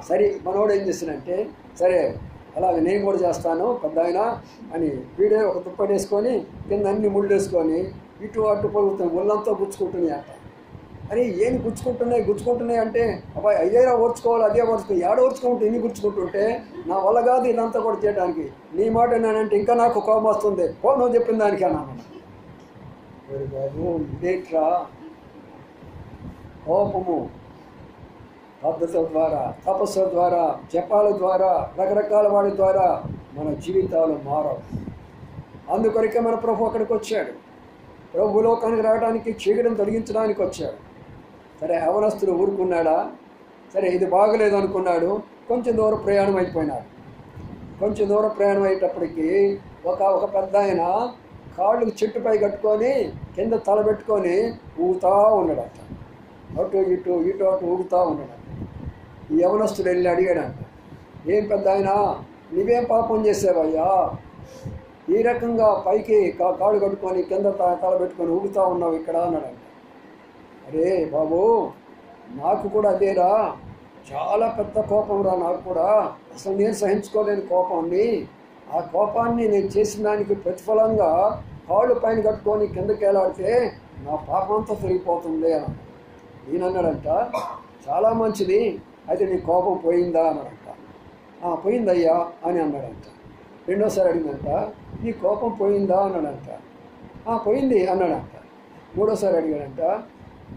సరే మనోడు ఏం చేస్తానంటే, సరే అలాగే నేను కూడా చేస్తాను పెద్ద ఆయన అని వీడే ఒక దుప్పటి వేసుకొని కింద అన్ని ముళ్ళు వేసుకొని ఇటు అటు పలుకుతాయి, ముళ్ళంతా గుచ్చుకుంటున్నాయి అంట. అని ఏం గుచ్చుకుంటున్నాయి అంటే, అబ్బాయి అదేరా ఓర్చుకోవాలి, అదే ఓర్చుకో, ఏడ ఓర్చుకుంటే ఇన్ని గుచ్చుకుంటుంటే నా వల్ల కాదు ఇదంతా కూడా చేయడానికి, నీ మాట నేనంటే ఇంకా నాకు కోపం వస్తుంది, నువ్వు చెప్పిన దానికి అన్నాను. బాబు ఇదేట్రా కోపము పద్ధతుల ద్వారా, తపస్సుల ద్వారా, జపాల ద్వారా, రకరకాల వాడి ద్వారా మన జీవితాలు మారవు. అందుకొరకే మన ప్రభు అక్కడికి వచ్చాడు. ప్రభు లోకానికి రావడానికి చీకటిని తొలగించడానికి వచ్చాడు. సరే యవనస్తుడు ఊరుకున్నాడా? సరే ఇది బాగలేదు అనుకున్నాడు, కొంచెం దూరం ప్రయాణం అయిపోయినాడు. కొంచెం దూరం ప్రయాణం అయ్యేటప్పటికి ఒక పెద్ద ఆయన కాళ్ళు చెట్టుపై కట్టుకొని కింద తల పెట్టుకొని ఊగుతూ ఉన్నాడట. అటు ఇటు అటు ఊగుతూ ఉన్నాడట. ఈ యవనస్తుడు వెళ్ళి అడిగాడంట, ఏం పెద్ద ఆయన నువ్వేం పాపం చేసావయ్యా, ఈ రకంగా పైకి కాళ్ళు కట్టుకొని కింద తల పెట్టుకొని ఊగుతూ ఉన్నావు ఇక్కడ అన్నాడంట. అరే బాబు నాకు కూడా అదేరా, చాలా పెద్ద కోపం రా నాకు కూడా, అసలు నేను సహించుకోలేని కోపాన్ని, ఆ కోపాన్ని నేను చేసిన దానికి ప్రతిఫలంగా కాళ్ళు పైన కట్టుకొని కిందకి వేలాడితే నా పాపం అంతా తొలగిపోతుంది అని నేనన్నాడంట. చాలా మంచిది, అయితే నీ కోపం పోయిందా అన్నాడంట. పోయిందయ్యా అని అన్నాడంట. రెండోసారి అడిగిందంట, నీ కోపం పోయిందా అన్నాడంట. పోయింది అన్నాడంట. మూడోసారి అడిగాడంట,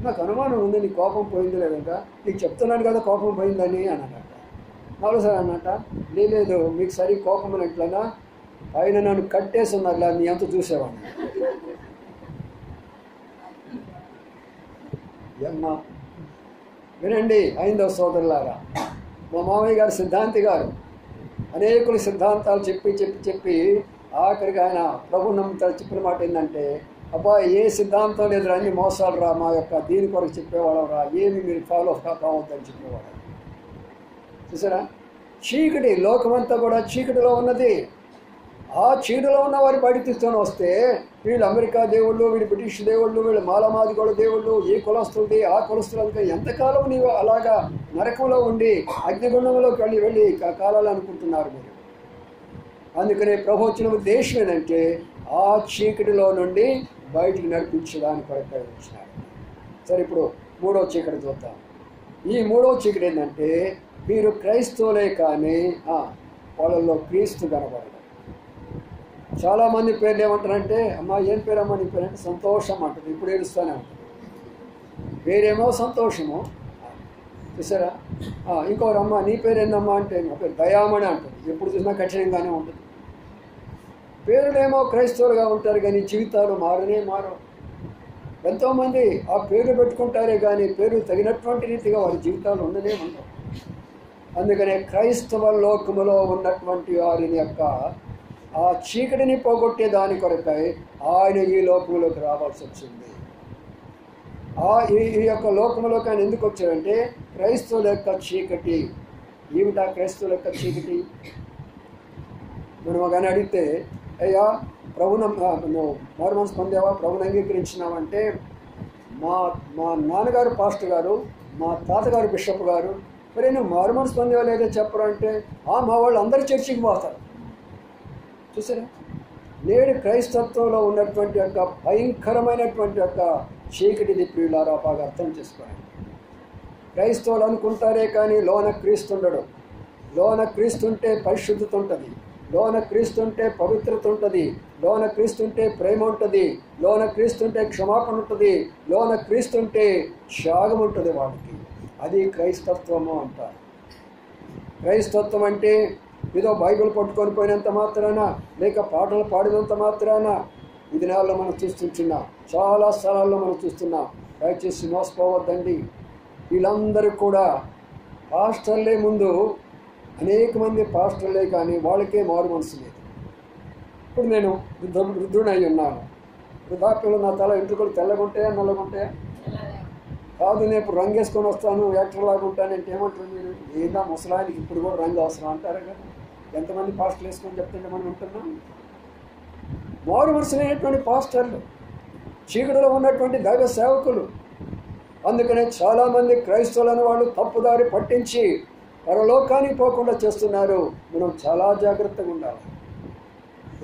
నాకు అనుమానం ఉంది నీ కోపం పోయింది లేదంట, నీకు చెప్తున్నాను కదా కోపం పోయిందని అన్నాడంట. నాలుగోసారి అన్నట, లేదు మీకు సరి కోపం అన్నట్లనా, ఆయన నన్ను కట్టేసి ఉన్నారు నీ అంత చూసేవాడిని. అమ్మా వినండి ఐందవ సోదరులారా, మా మామయ్య గారు సిద్ధాంతి గారు అనేకులు సిద్ధాంతాలు చెప్పి ఆఖరికి ఆయన ప్రభు నమ్ముతారు చెప్పిన మాట ఏంటంటే, అబ్బా ఏ సిద్ధాంతం లేదు, అన్ని మోసాలు రా, మా యొక్క దీని కొరకు చెప్పేవాళ్ళం రా, ఏమి మీరు ఫాలో కావద్దని చెప్పేవాడు. చూసారా, చీకటి లోకమంతా కూడా చీకటిలో ఉన్నది. ఆ చీకటిలో ఉన్న వారి బయట తీసుకొని వస్తే వీళ్ళు అమెరికా దేవుళ్ళు, వీళ్ళు బ్రిటిష్ దేవుళ్ళు, వీళ్ళు మాలమాదిగోళ దేవుళ్ళు, ఈ కులస్తులది ఆ కులస్తులంతా ఎంతకాలం నీవు అలాగా నరకంలో ఉండి అగ్నిగుండంలోకి వెళ్ళి కాలాలు అనుకుంటున్నారు మీరు. అందుకనే ప్రభు వచ్చిన ఉద్దేశం ఏంటంటే ఆ చీకటిలో నుండి బయటికి నడిపించడానికి కొరకై వచ్చినారు. సరే ఇప్పుడు మూడవ చీకటి చూద్దాం. ఈ మూడవ చీకటి ఏంటంటే, మీరు క్రైస్తవులే కానీ వాళ్ళల్లో క్రీస్తు కనబడదు. చాలామంది పేర్లు ఏమంటారంటే, అమ్మ ఏం పేరమ్మా నీ పేరంటే సంతోషం అంటుంది, ఇప్పుడు ఏడుస్తూనే ఉంటుంది. పేరేమో సంతోషము. చూసారా, ఇంకోరు అమ్మ నీ పేరేందమ్మా అంటే నా పేరు దయామణి అంటుంది, ఎప్పుడు చూసినా కఠినంగానే ఉంటుంది. పేరులేమో క్రైస్తవులుగా ఉంటారు కానీ జీవితాలు మారవు. ఎంతోమంది ఆ పేరు పెట్టుకుంటారే కానీ పేరు తగినటువంటి రీతిగా వారి జీవితాలు ఉండనే ఉండవు. అందుకనే క్రైస్తవ లోకములో ఉన్నటువంటి వారిని యొక్క ఆ చీకటిని పోగొట్టే దాని కొరకై ఆయన ఈ లోకంలోకి రావాల్సి వచ్చింది. ఈ యొక్క లోకంలోకి ఆయన ఎందుకు వచ్చాడంటే క్రైస్తవుల యొక్క చీకటి. ఏమిటా క్రైస్తవుల యొక్క చీకటి? మనం కానీ అడిగితే, అయ్యా నువ్వు మారుమనసు పొందావా, ప్రభుని అంగీకరించినావంటే, మా నాన్నగారు పాస్టర్ గారు, మా తాతగారు బిషప్ గారు, మరి నువ్వు మారుమనసు పొందేవా లేదో చెప్పరు అంటే, మా వాళ్ళు అందరూ చర్చికి పోతారు. చూసారా, నేడు క్రైస్తత్వంలో ఉన్నటువంటి యొక్క భయంకరమైనటువంటి యొక్క చీకటిది ప్రియులారా, బాగా అర్థం చేసుకోండి. క్రైస్తవులు అనుకుంటారే కానీ లోన క్రీస్తుండడు. లోన క్రీస్తుంటే పరిశుద్ధత ఉంటుంది, లోన క్రీస్తుంటే పవిత్రత ఉంటుంది, లోన క్రీస్తుంటే ప్రేమ ఉంటుంది, లోన క్రీస్తుంటే క్షమాపణ ఉంటుంది, లోన క్రీస్తుంటే త్యాగం ఉంటుంది వాడికి. అది క్రైస్తత్వము అంటారు. క్రైస్తత్వం అంటే ఏదో బైబిల్ పట్టుకొని పోయినంత మాత్రాన, లేక పాటలు పాడినంత మాత్రాన ఇది నెలలో మనం చూస్తుంటున్నాం, చాలా స్థలాల్లో మనం చూస్తున్నాం. దయచేసి మోసపోవద్దండి. వీళ్ళందరూ కూడా పాస్టర్లే, ముందు అనేక మంది పాస్టర్లే కానీ వాళ్ళకే మారు మనసు లేదు. ఇప్పుడు నేను వృద్ధుడై ఉన్నాను. వృద్ధాప్యంలో నా తల ఎంట్రుకలు తెల్లగుంటాయా నల్లగుంటాయా? కాదు, నేను ఇప్పుడు రంగు వేసుకొని వస్తాను, యాక్టర్లాగా ఉంటానంటే ఏమంటారు మీరు? ఏదా ముసలానికి ఇప్పుడు కూడా రంగు అవసరం అంటారు కదా. ఎంతమంది పాస్టర్లు వేసుకొని చెప్తుంటే మనం వింటున్నాం. మారు మనసు లేనటువంటి పాస్టర్లు, చీకటిలో ఉన్నటువంటి దైవ సేవకులు, అందుకనే చాలామంది క్రైస్తవులను వాళ్ళు తప్పుదారి పట్టించి పరలోకానికి పోకుండా చేస్తున్నారు. మనం చాలా జాగ్రత్తగా ఉండాలి.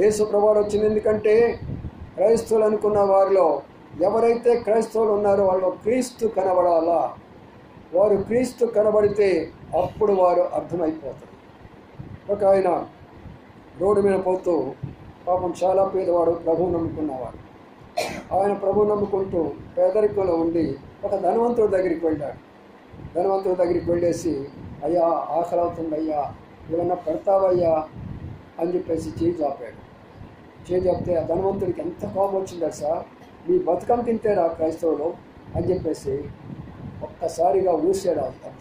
యేసు ప్రభువు వచ్చింది ఎందుకంటే క్రైస్తవులు అనుకున్న వారిలో ఎవరైతే క్రైస్తవులు ఉన్నారో వాళ్ళు క్రీస్తు కనబడాలా. వారు క్రీస్తు కనబడితే అప్పుడు వారు అర్థమైపోతారు. ఒక ఆయన రోడ్డు మీద పోతూ పాపం చాలా పేదవాడు, ప్రభువు నమ్ముకున్నవాడు. ఆయన ప్రభువు నమ్ముకుంటూ పేదరికంలో ఉండి ఒక ధనవంతుడి దగ్గరికి వెళ్ళాడు. ధనవంతుడి దగ్గరికి వెళ్ళేసి, అయ్యా ఆకలి అవుతుంది అయ్యా, ఏమన్నా పెడతావయ్యా అని చెప్పేసి చేయి చాపాడు. చేయి చాపితే ఆ ధనవంతుడికి ఎంత కోపం వచ్చిందా సార్, మీ బతుకం తింటారా క్రైస్తవులు అని చెప్పేసి ఒక్కసారిగా ఊసాడు ఆ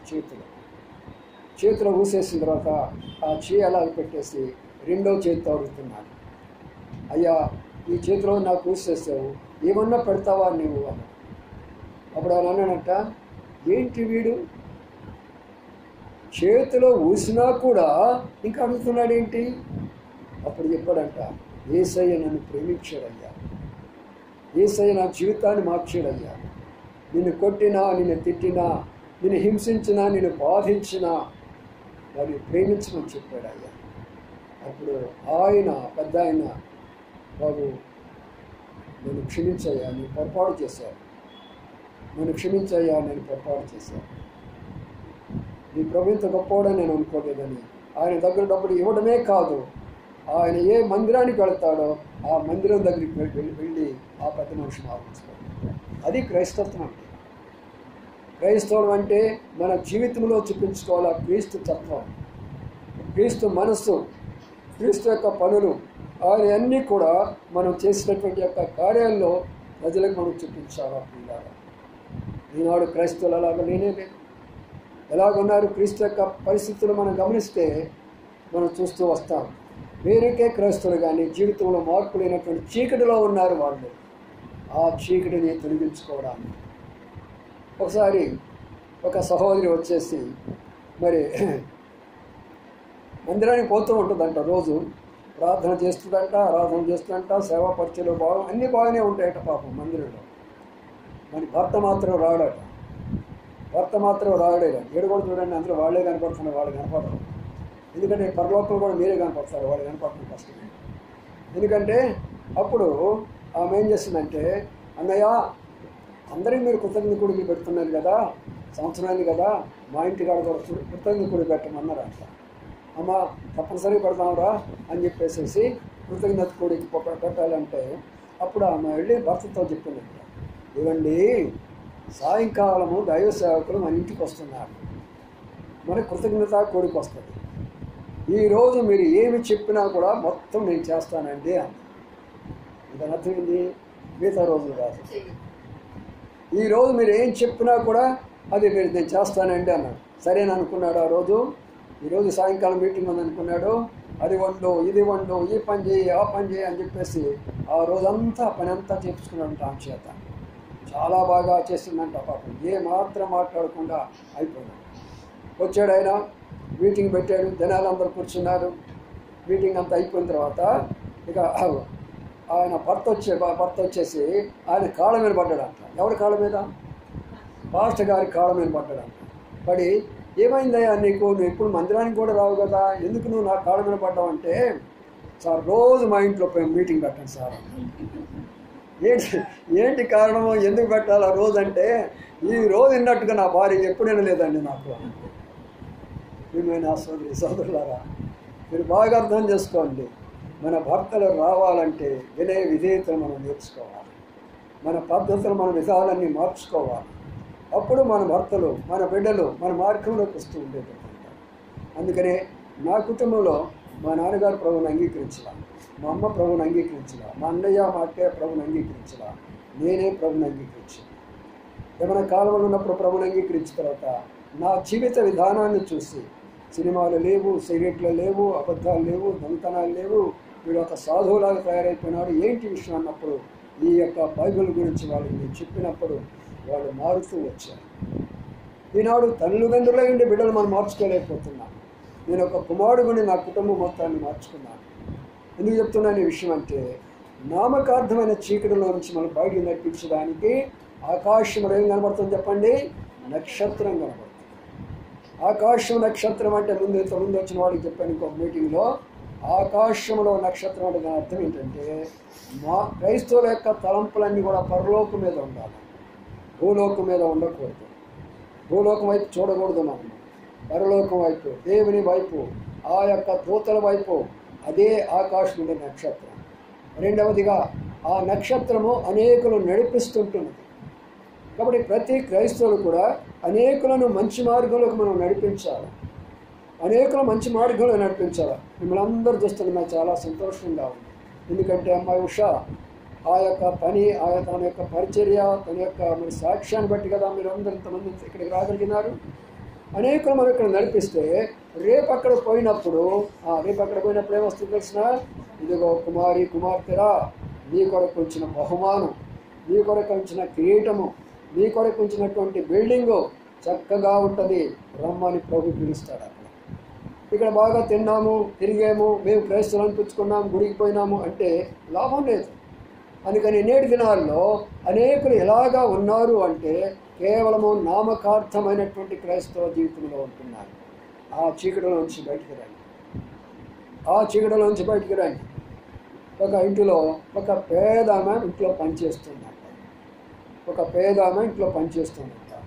చేతిలో ఊసేసిన తర్వాత ఆ చేయి అలా పెట్టేసి రెండో చేతితో అడుగుతున్నాడు, అయ్యా ఈ చేతిలో నాకు ఊసేసావు, ఏమన్నా పెడతావా నువ్వు అని. అప్పుడు ఆయన అన్నాడంట, ఏంటి వీడు చేతిలో ఊసినా కూడా ఇంకా అడుగుతున్నాడు ఏంటి? అప్పుడు చెప్పాడంట, యేసయ్య నన్ను ప్రేమించాడయ్యా, యేసయ్య నా జీవితాన్ని మార్చాడయ్యా, నిన్ను కొట్టినా, నిన్ను తిట్టినా, నిన్ను హింసించినా, నిన్ను బాధించినా వారిని ప్రేమించమని చెప్పాడయ్యా. అప్పుడు ఆయన పెద్ద ఆయన, బాబు నన్ను క్షమించయ్యా, నేను పొరపాటు చేశాను, నన్ను క్షమించయ్యా, నేను పొరపాటు చేశాను, నీ ప్రభు ఇంత గొప్పవాడని నేను అనుకోలేదని ఆయన దగ్గర డబ్బులు ఇవ్వడమే కాదు, ఆయన ఏ మందిరానికి వెళ్తాడో ఆ మందిరం దగ్గరికి వెళ్ళి ఆ పెద్ద మనిషిని ఆలోచించుకోవాలి. అది క్రైస్తత్వం అంటే. క్రైస్తవం అంటే మన జీవితంలో చూపించుకోవాలి క్రీస్తు తత్వం, క్రీస్తు మనస్సు, క్రీస్తు యొక్క పనులు, ఆయన అన్నీ కూడా మనం చేసినటువంటి యొక్క కార్యాల్లో ప్రజలకు మనం చూపించాలా. ఈనాడు క్రైస్తవులు అలాగ లేనేలేదు. ఎలాగున్నారు క్రీస్తు యొక్క పరిస్థితులు మనం గమనిస్తే మనం చూస్తూ వస్తాం. వేరేకే క్రైస్తవులు కానీ జీవితంలో మార్పు లేనటువంటి చీకటిలో ఉన్నారు వాళ్ళు. ఆ చీకటిని తొలగించుకోవడానికి ఒకసారి ఒక సహోదరి వచ్చేసి మరి మందిరానికి పోతూ ఉంటుందంట. రోజు ప్రార్థన చేస్తుందంట, ఆరాధన చేస్తుందంట, సేవా పరిచయలు అన్నీ బాగానే ఉంటాయట పాపం మందిరంలో. మరి భర్త మాత్రం రాడట. భర్త మాత్రం రాడేట. ఏడు కూడా చూడండి, అందరూ వాళ్ళే కనపడుతున్నారు, వాళ్ళు కనపడరు. ఎందుకంటే పరలోకంలో కూడా మీరే కనపడతారు, వాళ్ళు కనపడటం కష్టమే. ఎందుకంటే అప్పుడు ఆమె ఏం చేస్తుందంటే, అన్నయ్య అందరికీ మీరు కృతజ్ఞత కూడికి పెడుతున్నారు కదా, సంవత్సరాన్ని కదా, మా ఇంటి కాడ కూడా కృతజ్ఞత కూడి పెట్టమన్నారంట. అమ్మ తప్పనిసరిగా పెడతాంరా అని చెప్పేసి కృతజ్ఞత కూడికి పెట్టాలంటే అప్పుడు ఆమె వెళ్ళి భర్తతో చెప్పిందంట, ఇవ్వండి సాయంకాలము దైవ సేవకులు మన ఇంటికి వస్తున్నారు, మన కృతజ్ఞత కూడికి వస్తుంది, ఈరోజు మీరు ఏమి చెప్పినా కూడా మొత్తం నేను చేస్తానండి అని. ఇది అర్థమైంది, మిగతా రోజులు కాదు. ఈరోజు మీరు ఏం చెప్పినా కూడా అది మీరు నేను చేస్తానండి అన్నాడు. సరేని అనుకున్నాడు. ఆ రోజు ఈరోజు సాయంకాలం మీటింగ్ ఉంది అనుకున్నాడు. అది వండు, ఇది వండు, ఈ పని చేయి, ఆ పని చేయి అని చెప్పేసి ఆ రోజంతా పని అంతా చేపించుకున్నాడంట. ఆమె చేత చాలా బాగా చేసిందంట. పాపం ఏ మాత్రం మాట్లాడకుండా అయిపోయాడు. వచ్చాడు ఆయన, మీటింగ్ పెట్టాడు, జనాలందరూ కూర్చున్నారు. మీటింగ్ అంతా అయిపోయిన తర్వాత ఇక ఆయన భర్త వచ్చేసి ఆయన కాళ్ళ మీద పడ్డాడంట. ఎవరి కాళ్ళ మీద? పాస్టర్ గారి కాళ్ళ మీద పడ్డాడంట. పడి, ఏమైందయ్యా నీకు, నువ్వు ఎప్పుడు మందిరానికి కూడా రావు కదా, ఎందుకు నువ్వు నా కాళ్ళ మీద పడ్డావంటే, సార్ రోజు మా ఇంట్లో మీటింగ్ పెట్టండి సార్. ఏంటి కారణము, ఎందుకు పెట్టాలి ఆ రోజు అంటే, ఈ రోజు విన్నట్టుగా నా భార్య ఎప్పుడైనా లేదండి నాకు. ఏమైనా సోదరులారా, మీరు బాగా అర్థం చేసుకోండి. మన భర్తలు రావాలంటే వినయ విధేయతలు మనం నేర్చుకోవాలి, మన పద్ధతులు మన విధానాన్ని మార్చుకోవాలి. అప్పుడు మన భర్తలు, మన బిడ్డలు మన మార్గంలోకి వస్తూ ఉండేది. అందుకనే నా కుటుంబంలో మా నాన్నగారు ప్రభువుని అంగీకరించలా, మా అమ్మ ప్రభువుని అంగీకరించలా, మా అన్నయ్య మా అక్కయ్య ప్రభువుని అంగీకరించలా, నేనే ప్రభువుని అంగీకరించాను. ఏమైనా కాలంలో ఉన్నప్పుడు ప్రభువుని అంగీకరించిన తర్వాత నా జీవిత విధానాన్ని చూసి, సినిమాలు లేవు, సిగరెట్లు లేవు, అబద్ధాలు లేవు, దొంగతనాలు లేవు, వీడు ఒక సాధువులాగా తయారైపోయినాడు, ఏంటి విషయం అన్నప్పుడు ఈ యొక్క బైబిల్ గురించి వాళ్ళకి నేను చెప్పినప్పుడు వాళ్ళు మారుతూ వచ్చారు. ఈనాడు తల్లిదండ్రులై ఉండి బిడ్డలు మనం మార్చుకోలేకపోతున్నాం. నేను ఒక కుమారుడుని నా కుటుంబం మొత్తాన్ని మార్చుకున్నాను. ఎందుకు చెప్తున్నాను ఈ విషయం అంటే, నామకార్థమైన చీకటిలో నుంచి మనం బయటకు నడిపించడానికి ఆకాశంలో ఏం కనబడుతుంది చెప్పండి? నక్షత్రం కనబడుతుంది. ఆకాశం నక్షత్రం అంటే ఇంతకుముందు వచ్చిన వాడికి చెప్పాను ఇంకొక మీటింగ్లో. ఆకాశంలో నక్షత్రం అంటే దాని అర్థం ఏంటంటే మా క్రైస్తవుల యొక్క తలంపులన్నీ కూడా పరలోకం మీద ఉండాలి, భూలోకం మీద ఉండకూడదు. భూలోకం వైపు చూడకూడదు మనం, పరలోకం వైపు, దేవుని వైపు, ఆ యొక్క దూతల వైపు. అదే ఆకాశంలో నక్షత్రం. రెండవదిగా ఆ నక్షత్రము అనేకులు నడిపిస్తుంటున్నది. కాబట్టి ప్రతి క్రైస్తవులు కూడా అనేకులను మంచి మార్గంలోకి మనం నడిపించాలి, అనేకులు మంచి మార్గంలో నడిపించాలి. మిమ్మల్ని అందరూ చూస్తున్న నాకు చాలా సంతోషంగా ఉంది. ఎందుకంటే అమ్మాయి ఉషా ఆ యొక్క పని, తన యొక్క పరిచర్య, తన యొక్క మరి సాక్ష్యాన్ని బట్టి కదా మీరు అందరూ ఇంతమంది ఇక్కడికి రాగలిగినారు. అనేకులు మనం ఇక్కడ నడిపిస్తే రేపు అక్కడ పోయినప్పుడు ఏమొస్తుంది తెలిసిన? ఇదిగో కుమారి కుమార్తెరా, నీ కొరకు ఉంచిన బహుమానం, నీ కొరకు ఉంచిన కిరీటము, నీ కొరకు ఉంచినటువంటి బిల్డింగు చక్కగా ఉంటుంది, రమ్మని ప్రభు పిలుస్తాడు. అక్కడ ఇక్కడ బాగా తిన్నాము, తిరిగాము, మేము క్రైస్తవులు అనిపించుకున్నాము, గుడికి పోయినాము అంటే లాభం లేదు. అందుకని నేటి దినాల్లో అనేకులు ఎలాగా ఉన్నారు అంటే కేవలము నామకార్థమైనటువంటి క్రైస్తవ జీవితంలో ఉంటున్నారు. ఆ చీకటిలోంచి బయటికి రండి. ఒక ఇంటిలో ఒక పేదామె ఇంట్లో పనిచేస్తుందంట.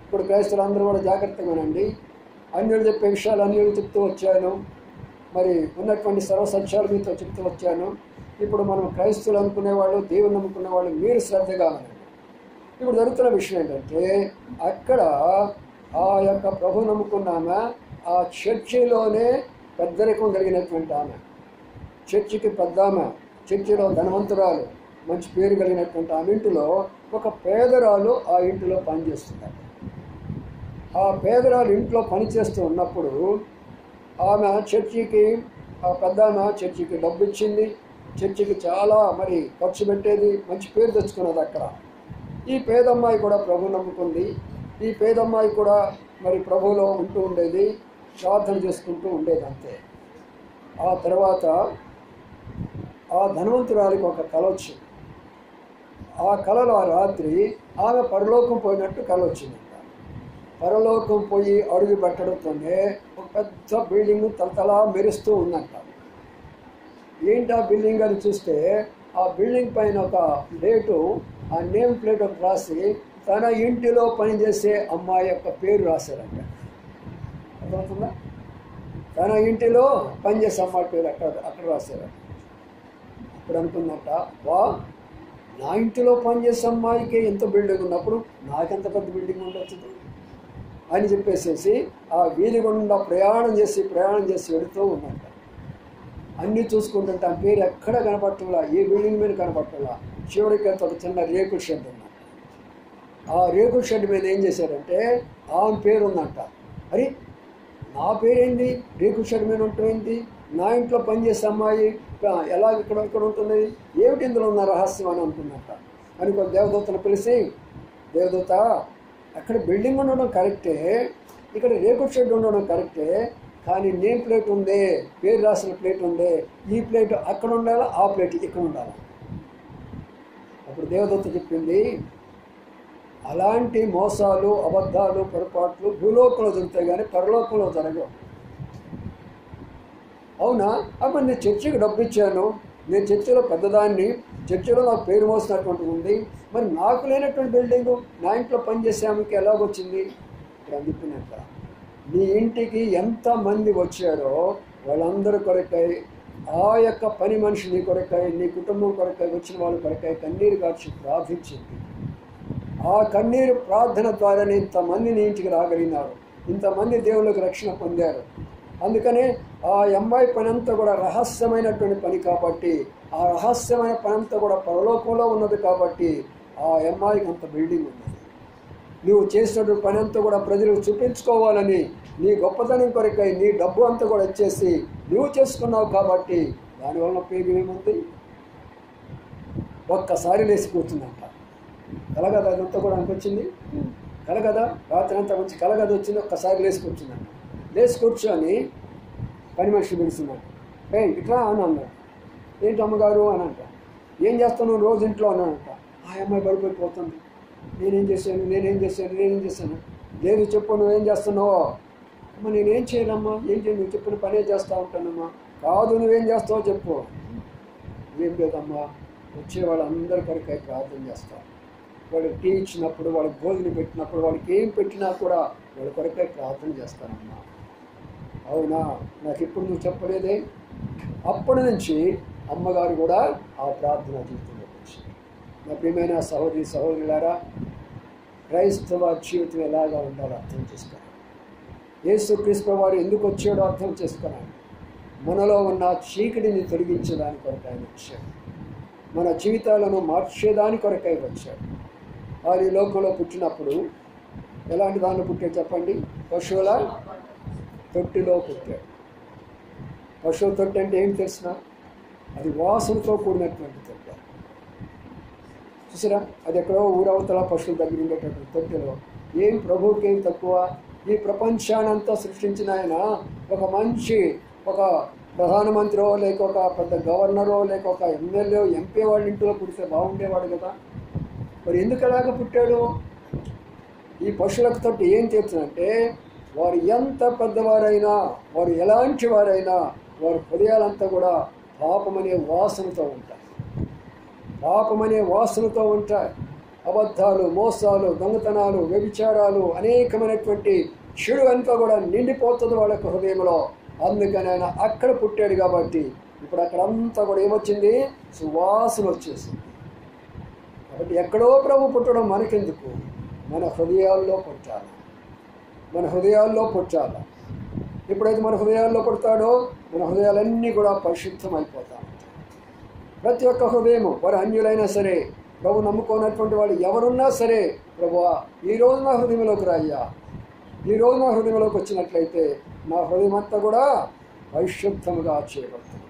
ఇప్పుడు క్రైస్తవులు అందరూ కూడా జాగ్రత్తగానండి. అన్యులు చెప్పే విషయాలు అన్యులు చెప్తూ వచ్చాను, మరి ఉన్నటువంటి సర్వసత్యాలు మీతో చెప్తూ వచ్చాను. ఇప్పుడు మనం క్రైస్తవులు అనుకునేవాళ్ళు, దేవుని నమ్ముకునేవాళ్ళు మీరు శ్రద్ధగా ఉన్నారు. ఇప్పుడు జరుగుతున్న విషయం ఏంటంటే అక్కడ ఆ యొక్క ప్రభు నమ్ముకున్నామా, ఆ చర్చిలోనే పెద్దరికం కలిగినటువంటి ఆమె, చర్చికి పెద్దామె, చర్చిలో ధనవంతురాలు, మంచి పేరు కలిగినటువంటి ఆమె ఇంటిలో ఒక పేదరాలు ఆ ఇంటిలో పనిచేస్తున్నారు. ఆ పేదరాలు ఇంట్లో పనిచేస్తూ ఉన్నప్పుడు ఆమె ఆ పెద్దామె చర్చికి డబ్బు ఇచ్చింది, చర్చికి చాలా మరి ఖర్చు పెట్టేది, మంచి పేరు తెచ్చుకున్నది అక్కడ. ఈ పేదమ్మాయి కూడా ప్రభు నమ్ముకుంది. ఈ పేదమ్మాయి కూడా మరి ప్రభువులో ఉంటూ ఉండేది, ప్రార్థన చేసుకుంటూ ఉండేది అంతే. ఆ తర్వాత ఆ ధనవంతురాలికి ఒక కల వచ్చింది. ఆ కలలో ఆ రాత్రి ఆమె పరలోకం పోయినట్టు కల వచ్చిందంట. పరలోకం పోయి అడుగు పెట్టడంతోనే ఒక పెద్ద బిల్డింగ్ తలతలా మెరుస్తూ ఉందంట. ఏంటి ఆ బిల్డింగ్ అని చూస్తే ఆ బిల్డింగ్ పైన ఒక ప్లేటు, ఆ నేమ్ ప్లేట్ ఒకటి రాసి తన ఇంటిలో పనిచేసే అమ్మాయి యొక్క పేరు రాశారంట. అర్థమవుతుందా? తన ఇంటిలో పనిచేసే అమ్మాయి పేరు అక్కడ రాశారంట. అప్పుడు అనుకున్నట్ట, వా, నా ఇంటిలో పనిచేసే అమ్మాయికి ఎంత బిల్డింగ్ ఉన్నప్పుడు నాకెంత పెద్ద బిల్డింగ్ ఉండొచ్చు అని చెప్పేసేసి ఆ వీధి గుండా ప్రయాణం చేసి వెళుతూ ఉందంట. అన్నీ చూసుకుంటుంటే ఆ పేరు ఎక్కడ కనపట్టలా, ఏ బిల్డింగ్ మీద కనపట్టలా. చివరికి ఒక చిన్న రేకుల షెడ్ ఉందంట. ఆ రేకుల షెడ్ మీద ఏం చేశారంటే ఆమె పేరు ఉందంట. అరే, నా పేరేంటి రేకుల షెడ్ మీద ఉంటుంది, నా ఇంట్లో పనిచేసే అమ్మాయి ఎలా ఇక్కడ ఉంటుంది, ఏమిటి ఇందులో ఉన్న రహస్యం అని అనుకున్నట్ట. అని ఒక దేవదూతను పిలిచి, దేవదూత, అక్కడ బిల్డింగ్ ఉండడం కరెక్టే, ఇక్కడ రేకుల షెడ్ ఉండడం కరెక్టే, కానీ నేమ్ ప్లేట్ ఉందే, పేరు రాసిన ప్లేట్ ఉందే, ఈ ప్లేట్ అక్కడ ఉండాలా, ఆ ప్లేట్ ఇక్కడ ఉండాలా. అప్పుడు దేవదూత చెప్పింది, అలాంటి మోసాలు, అబద్ధాలు, పొరపాట్లు భూలోకంలో జరుగుతాయి కానీ పరలోకంలో జరగవు. అవునా? అప్పుడు నేను చర్చికి డబ్బు ఇచ్చాను, నేను చర్చిలో పెద్దదాన్ని, చర్చిలో నాకు పేరు మోసినటువంటి ఉంది, మరి నాకు లేనటువంటి బిల్డింగు నా ఇంట్లో పనిచేసే ఆమెకి ఎలాగొచ్చింది? ఇప్పుడు అందుకున్నట్ట నీ ఇంటికి ఎంతమంది వచ్చారో వాళ్ళందరి కొరకై, ఆ యొక్క పని మనిషి నీ కొరకై, నీ కుటుంబం కొరకై, వచ్చిన వాళ్ళ కొరకై కన్నీరు కార్చి ప్రార్థించింది. ఆ కన్నీరు ప్రార్థన ద్వారానే ఇంతమంది నీ ఇంటికి రాగలిగినారు, ఇంతమంది దేవుళ్ళకి రక్షణ పొందారు. అందుకనే ఆ అమ్మాయి పని అంతా కూడా రహస్యమైనటువంటి పని కాబట్టి, ఆ రహస్యమైన పని అంతా కూడా పరలోకంలో ఉన్నది కాబట్టి ఆ అమ్మాయికి అంత బిల్డింగ్ ఉన్నది. నువ్వు చేసినటువంటి పని అంతా కూడా ప్రజలకు చూపించుకోవాలని, నీ గొప్పతనం కొరకై నీ డబ్బు అంతా కూడా ఇచ్చేసి నువ్వు చేసుకున్నావు కాబట్టి దానివల్ల ఉపయోగం ఏముంది? ఒక్కసారి లేచి కూర్చుందంట. కల కదా అదంతా కూడా అనిపించింది, కల కదా, రాత్రి అంతా మంచి కల కదా వచ్చింది. ఒక్కసారి లేచి కూర్చుందంట. లేచి కూర్చొని పని మనిషి పిలుస్తున్నాడు. ఇట్లా అని అన్నాడు. ఏంటి అమ్మగారు అని అంట. ఏం చేస్తాను రోజు ఇంట్లో అన్నాడంట. ఆ అమ్మాయి పడిపోయిపోతుంది. నేనేం చేశాను, లేదు చెప్పు నువ్వేం చేస్తున్నావో. అమ్మ నేనేం చేయనమ్మా, ఏం చేయ, నువ్వు చెప్పిన పనే చేస్తూ ఉంటానమ్మా. కాదు నువ్వేం చేస్తావో చెప్పు. ఏం లేదమ్మా, వచ్చే వాళ్ళందరి కొరకై ప్రార్థన చేస్తాను. వాళ్ళకి టీ ఇచ్చినప్పుడు, వాళ్ళకి భోజనం పెట్టినప్పుడు, వాళ్ళకి ఏం పెట్టినా కూడా వాళ్ళ కొరకై ప్రార్థన చేస్తానమ్మా. అవునా, నాకు ఇప్పుడు నువ్వు చెప్పలేదే. అప్పటి నుంచి అమ్మగారు కూడా ఆ ప్రార్థన జీవితంలోకి వచ్చింది. నా ప్రియమైన సహోదరులారా, క్రైస్తవ జీవితం ఎలాగా ఉండాలో అర్థం చేసుకున్నాను. యేసుక్రీస్తు వారు ఎందుకు వచ్చాడో అర్థం చేసుకున్నాను. మనలో ఉన్న చీకటిని తొలగించడానికి కొరకై ఆయన వచ్చాడు. మన జీవితాలను మార్చేదాని కొరకై వచ్చాడు. వారు ఈ లోకంలో పుట్టినప్పుడు ఎలాంటి దానిలో పుట్టాడు చెప్పండి? పశువుల తొట్టిలో పుట్టాడు. పశువుల తొట్టి అంటే ఏం తెలిసిన? అది వాసనతో కూడినటువంటి తొట్టి. చూసారా, అది ఎక్కడో ఊరవతల పశువుల దగ్గర ఉండేటటువంటి తొట్టిలో. ఏం ప్రభువుకి ఏం తక్కువ? ఈ ప్రపంచానంతా సృష్టించిన ఆయన ఒక ప్రధానమంత్రో, లేక ఒక పెద్ద గవర్నరో, లేక ఒక ఎమ్మెల్యే ఎంపీ వాళ్ళ ఇంట్లో పుడితే బాగుండేవాడు కదా. మరి ఎందుకు అలాగ పుట్టాడు? ఈ పశువులకు తోటి ఏం చేస్తుందంటే, వారు ఎంత పెద్దవారైనా, వారు ఎలాంటి వారైనా, వారి హృదయాలంతా కూడా పాపమనే వాసనతో ఉంటాయి. అబద్ధాలు, మోసాలు, దొంగతనాలు, వ్యభిచారాలు, అనేకమైనటువంటి చెడు అంతా కూడా నిండిపోతుంది వాళ్ళ హృదయంలో. అందుకని ఆయన అక్కడ పుట్టాడు కాబట్టి ఇప్పుడు అక్కడంతా కూడా ఏమొచ్చింది? సువాసన వచ్చేసింది. కాబట్టి ఎక్కడో ప్రభు పుట్టడం మనకెందుకు? మన హృదయాల్లో పుట్టాలి. ఎప్పుడైతే మన హృదయాల్లో పుడతాడో మన హృదయాలన్నీ కూడా పరిశుద్ధమైపోతా ఉంటాయి. ప్రతి ఒక్క హృదయము, వారు అన్యులైనా సరే, ప్రభు నమ్ముకోనటువంటి వాళ్ళు ఎవరున్నా సరే, ప్రభువా ఈరోజు నా హృదయంలోకి రాయ్యా, ఈరోజు నా హృదయంలోకి వచ్చినట్లయితే నా హృదయం అంతా కూడా పరిశుద్ధముగా చేయబడుతుంది.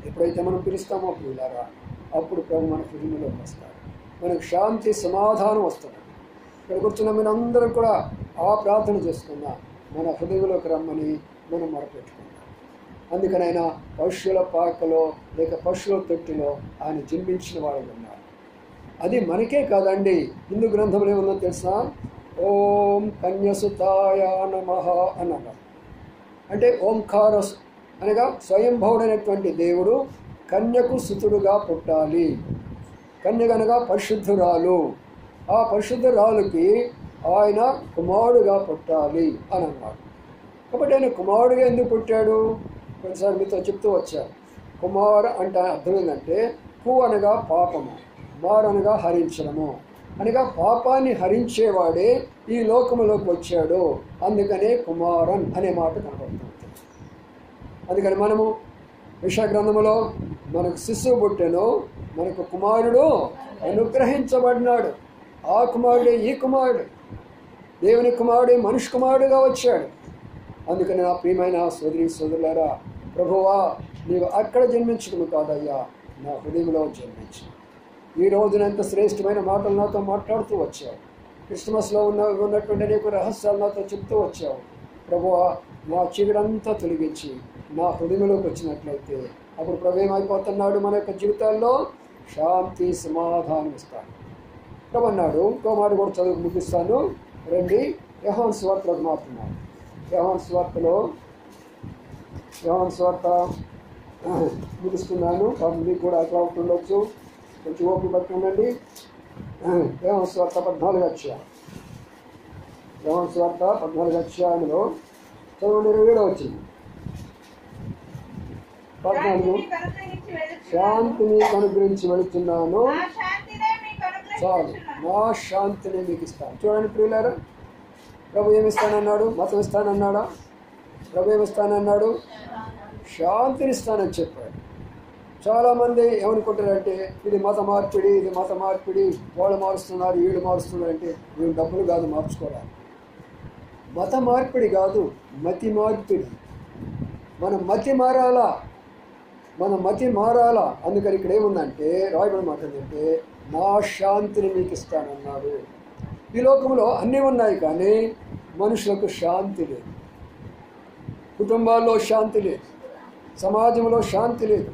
ఎప్పుడైతే మనం పిలుస్తామో ప్రియులారా, అప్పుడు ప్రభు మన హృదయంలోకి వస్తాడు. మనకు శాంతి, సమాధానం వస్తుంది. ఇక్కడ కూర్చున్న మీరందరం కూడా ఆ ప్రార్థన చేసుకున్నా, మన హృదయంలోకి రమ్మని మనం మొరపెట్టుకున్నాం. అందుకని ఆయన పశువుల పాకలో లేక పశువుల తొట్టిలో ఆయన జన్మించిన వాడు ఉన్నారు. అది మనకే కాదండి. హిందూ గ్రంథంలో ఏమన్నా తెలుసా? ఓం కన్యసుతాయ నమః అన్నారు. అంటే ఓంకారస్ అనగా స్వయంభవుడైనటువంటి దేవుడు కన్యకు సుతుడుగా పుట్టాలి. కన్య కనుక పరిశుద్ధురాలు. ఆ పరిశుద్ధురాలుకి ఆయన కుమారుడుగా పుట్టాలి అని అన్నాడు. కాబట్టి ఆయన కుమారుడుగా ఎందుకు పుట్టాడు? కొన్నిసార్లు మీతో చెప్తూ వచ్చారు. కుమార్ అంటే అర్థం ఏంటంటే, కు అనగా పాపము, మార్ అనగా హరించడము, అనగా పాపాన్ని హరించేవాడే ఈ లోకములోకి వచ్చాడు. అందుకనే కుమారన్ అనే మాట కనబడుతుంది. అందుకని మనము యెషయా గ్రంథములో మనకు శిశువు పుట్టెను, మనకు కుమారుడు అనుగ్రహించబడినాడు. ఆ కుమారుడే ఈ కుమారుడు, దేవుని కుమారుడే మనిషి కుమారుడుగా వచ్చాడు. అందుకని నా ప్రియమైన సోదరులారా, ప్రభువా నీవు అక్కడ జన్మించడం కాదయ్యా, నా హృదయంలో జన్మించు. ఈ రోజున ఎంత శ్రేష్టమైన మాటలు నాతో మాట్లాడుతూ వచ్చావు. క్రిస్మస్లో ఉన్నటువంటి అనేక రహస్యాలు నాతో చెప్తూ వచ్చావు. ప్రభువా నా చీకటంతా తొలగించి నా హృదయంలోకి వచ్చినట్లయితే అప్పుడు ప్రభు ఏమైపోతున్నాడు? మన యొక్క జీవితాల్లో శాంతి, సమాధానం ఇస్తాడు ప్రభు అన్నాడు. ఇంకో మాట కూడా చదువు ముగిస్తాను రండి. యోహాను సువార్తలోకి మారుతున్నాను. యోహాను సువార్త ముగిస్తున్నాను. మీకు కూడా అట్లా ఉంటుండొచ్చు, కొంచెం ఓపిక పట్టుకుండండి. యోహాను సువార్త 14వ అధ్యాయం. యోహాను సువార్త 14వ అధ్యాయంలో చదవండి. 27వ వచ్చింది. 14 శాంతిని అనుగ్రహించి వెళుతున్నాను, చాలు నా శాంతిని మీకు ఇస్తాను. చూడండి ప్రియులారా, ప్రభు ఏమిస్తానన్నాడు? మతం ఇస్తానన్నాడా? ప్రభు ఏమిస్తానన్నాడు? శాంతిని ఇస్తానని చెప్పాడు. చాలామంది ఏమనుకుంటారంటే ఇది మత మార్పిడి, వాళ్ళు మారుస్తున్నారు, వీళ్ళు మారుస్తున్నారు. అంటే వీళ్ళు డబ్బులు కాదు మార్చుకోవాలి. మత మార్పిడి కాదు, మతి మార్పిడి. మన మతి మారాలా. అందుకని ఇక్కడ ఏముందంటే రాయబడిన మాట ఏంటంటే నా శాంతిని మీకు ఇస్తానన్నాడు. ఈ లోకంలో అన్నీ ఉన్నాయి కానీ మనుషులకు శాంతి లేదు. కుటుంబాల్లో శాంతి లేదు, సమాజంలో శాంతి లేదు.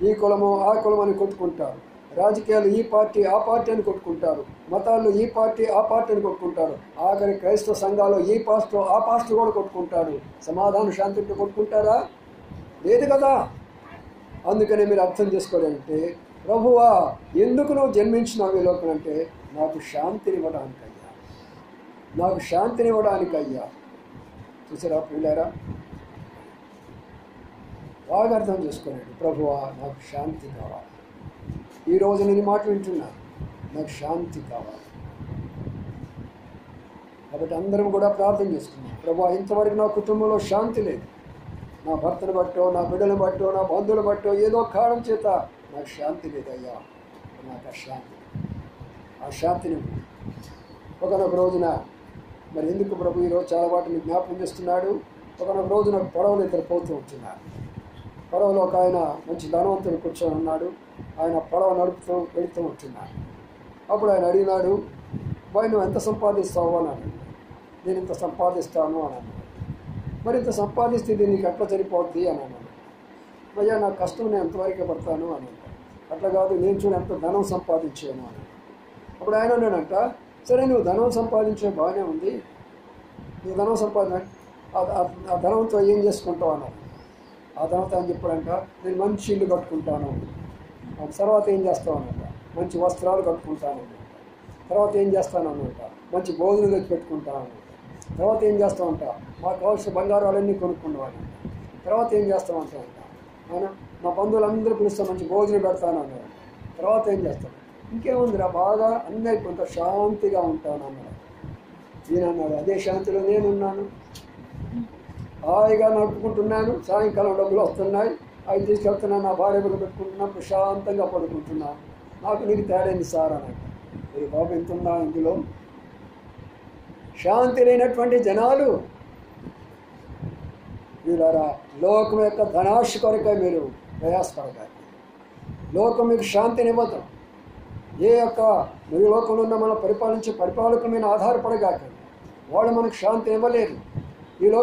ఈ కులము ఆ కులం అని కొట్టుకుంటారు. రాజకీయాలు ఈ పార్టీ ఆ పార్టీ అని కొట్టుకుంటారు, మతాల్లో ఈ పార్టీ ఆ పార్టీ అని కొట్టుకుంటారు, ఆఖరి క్రైస్తవ సంఘాలు ఈ పాస్టర్ ఆ పాస్టర్ కూడా కొట్టుకుంటారు. సమాధాన శాంతితో కొట్టుకుంటారా? లేదు కదా. అందుకనే మీరు అర్థం చేసుకోవాలంటే, ప్రభువా ఎందుకు నువ్వు జన్మించినావు ఈ లోకం అంటే, నాకు శాంతినివ్వడానికయ్యా, నాకు శాంతినివ్వడానికయ్యా. చూసారా పిల్లారా? బాగా అర్థం చేసుకోండి. ప్రభువా నాకు శాంతి కావాలి. ఈరోజు నేను మాట వింటున్నాను, నాకు శాంతి కావాలి. కాబట్టి అందరం కూడా ప్రార్థన చేసుకున్నాం. ప్రభువా ఇంతవరకు నా కుటుంబంలో శాంతి లేదు, నా భర్తను బట్టో, నా బిడ్డలను బట్టో, నా బంధువులు బట్టో, ఏదో కారణం చేత నాకు శాంతి లేదయ్యా. నాకు ఆ శాంతిని ఒకనొక రోజున మరి ఎందుకు ప్రభు ఈరోజు చాలా వాటిని జ్ఞాపకం చేస్తున్నాడు. ఒకనొక రోజున పడవలు ఇద్దరు పోతూ ఉంటున్నారు. పడవలో ఒక ఆయన మంచి ధనవంతుడు కూర్చొని ఉన్నాడు. ఆయన పడవ నడుపుతూ వెళుతూ ఉంటున్నాడు. అప్పుడు ఆయన అడిగినాడు, బాయ్ నువ్వు ఎంత సంపాదిస్తావు అని అన్నాడు. నేను ఇంత సంపాదిస్తాను అని అన్నాడు. మరి ఇంత సంపాదిస్తే ఇది నీకు ఎట్లా సరిపోద్ది అని అన్నాడు. అయ్యా నా కష్టం నేను ఎంతవరకే పడతాను అని అన్నాడు. అట్లా కాదు, నేను చూడు ఎంత ధనం సంపాదించాను అని. అప్పుడు ఆయన అన్నాడంట, సరే నువ్వు ధనం సంపాదించే బాగానే ఉంది, నువ్వు ధనం ఆ ధనంతో ఏం చేసుకుంటావు అన్నాడు. ఆ ధనంతో అని చెప్పాడంట, నేను మంచి ఇల్లు కట్టుకుంటాను. తర్వాత ఏం చేస్తావు అన్నట, మంచి వస్త్రాలు కట్టుకుంటాను. తర్వాత ఏం చేస్తాను అన్నట, మంచి భోజనం తెచ్చి పెట్టుకుంటాను. తర్వాత ఏం చేస్తామంట, మాకు కావాల్సిన బంగారాలన్నీ కొనుక్కునేవాడు. తర్వాత ఏం చేస్తామంట, ఆయన మా బంధువులందరూ పిలుస్తాం, మంచి భోజనం పెడతాను అన్నాడు. తర్వాత ఏం చేస్తాను, ఇంకేముందిరా బాగా అన్నీ అయిపోతా శాంతిగా ఉంటాను అన్నాడు. ఈయన అన్నాడు, అదే శాంతిలో నేనున్నాను, హాయిగా నడుపుకుంటున్నాను, సాయంకాలం డబ్బులు వస్తున్నాయి, అవి తీసుకెళ్తున్నాను, నా భార్య బిడ్డ పెట్టుకుంటున్నాను, ప్రశాంతంగా పడుకుంటున్నాను, నాకు నీకు తేడైంది సార్ అన్నాడు. ఏ బాబు ఎంతున్నా ఇందులో శాంతి లేనటువంటి జనాలు. వీళ్ళారా లోకం యొక్క ధనాశ కొరకై మీరు ప్రయాసపడగాలి. లోకం మీకు శాంతినివ్వదు. ఏ యొక్క మీరు లోకంలో ఉన్న మనం పరిపాలించే పరిపాలకుల మీద ఆధారపడగాక, వాళ్ళు మనకు శాంతి ఇవ్వలేరు. ఈ లోకం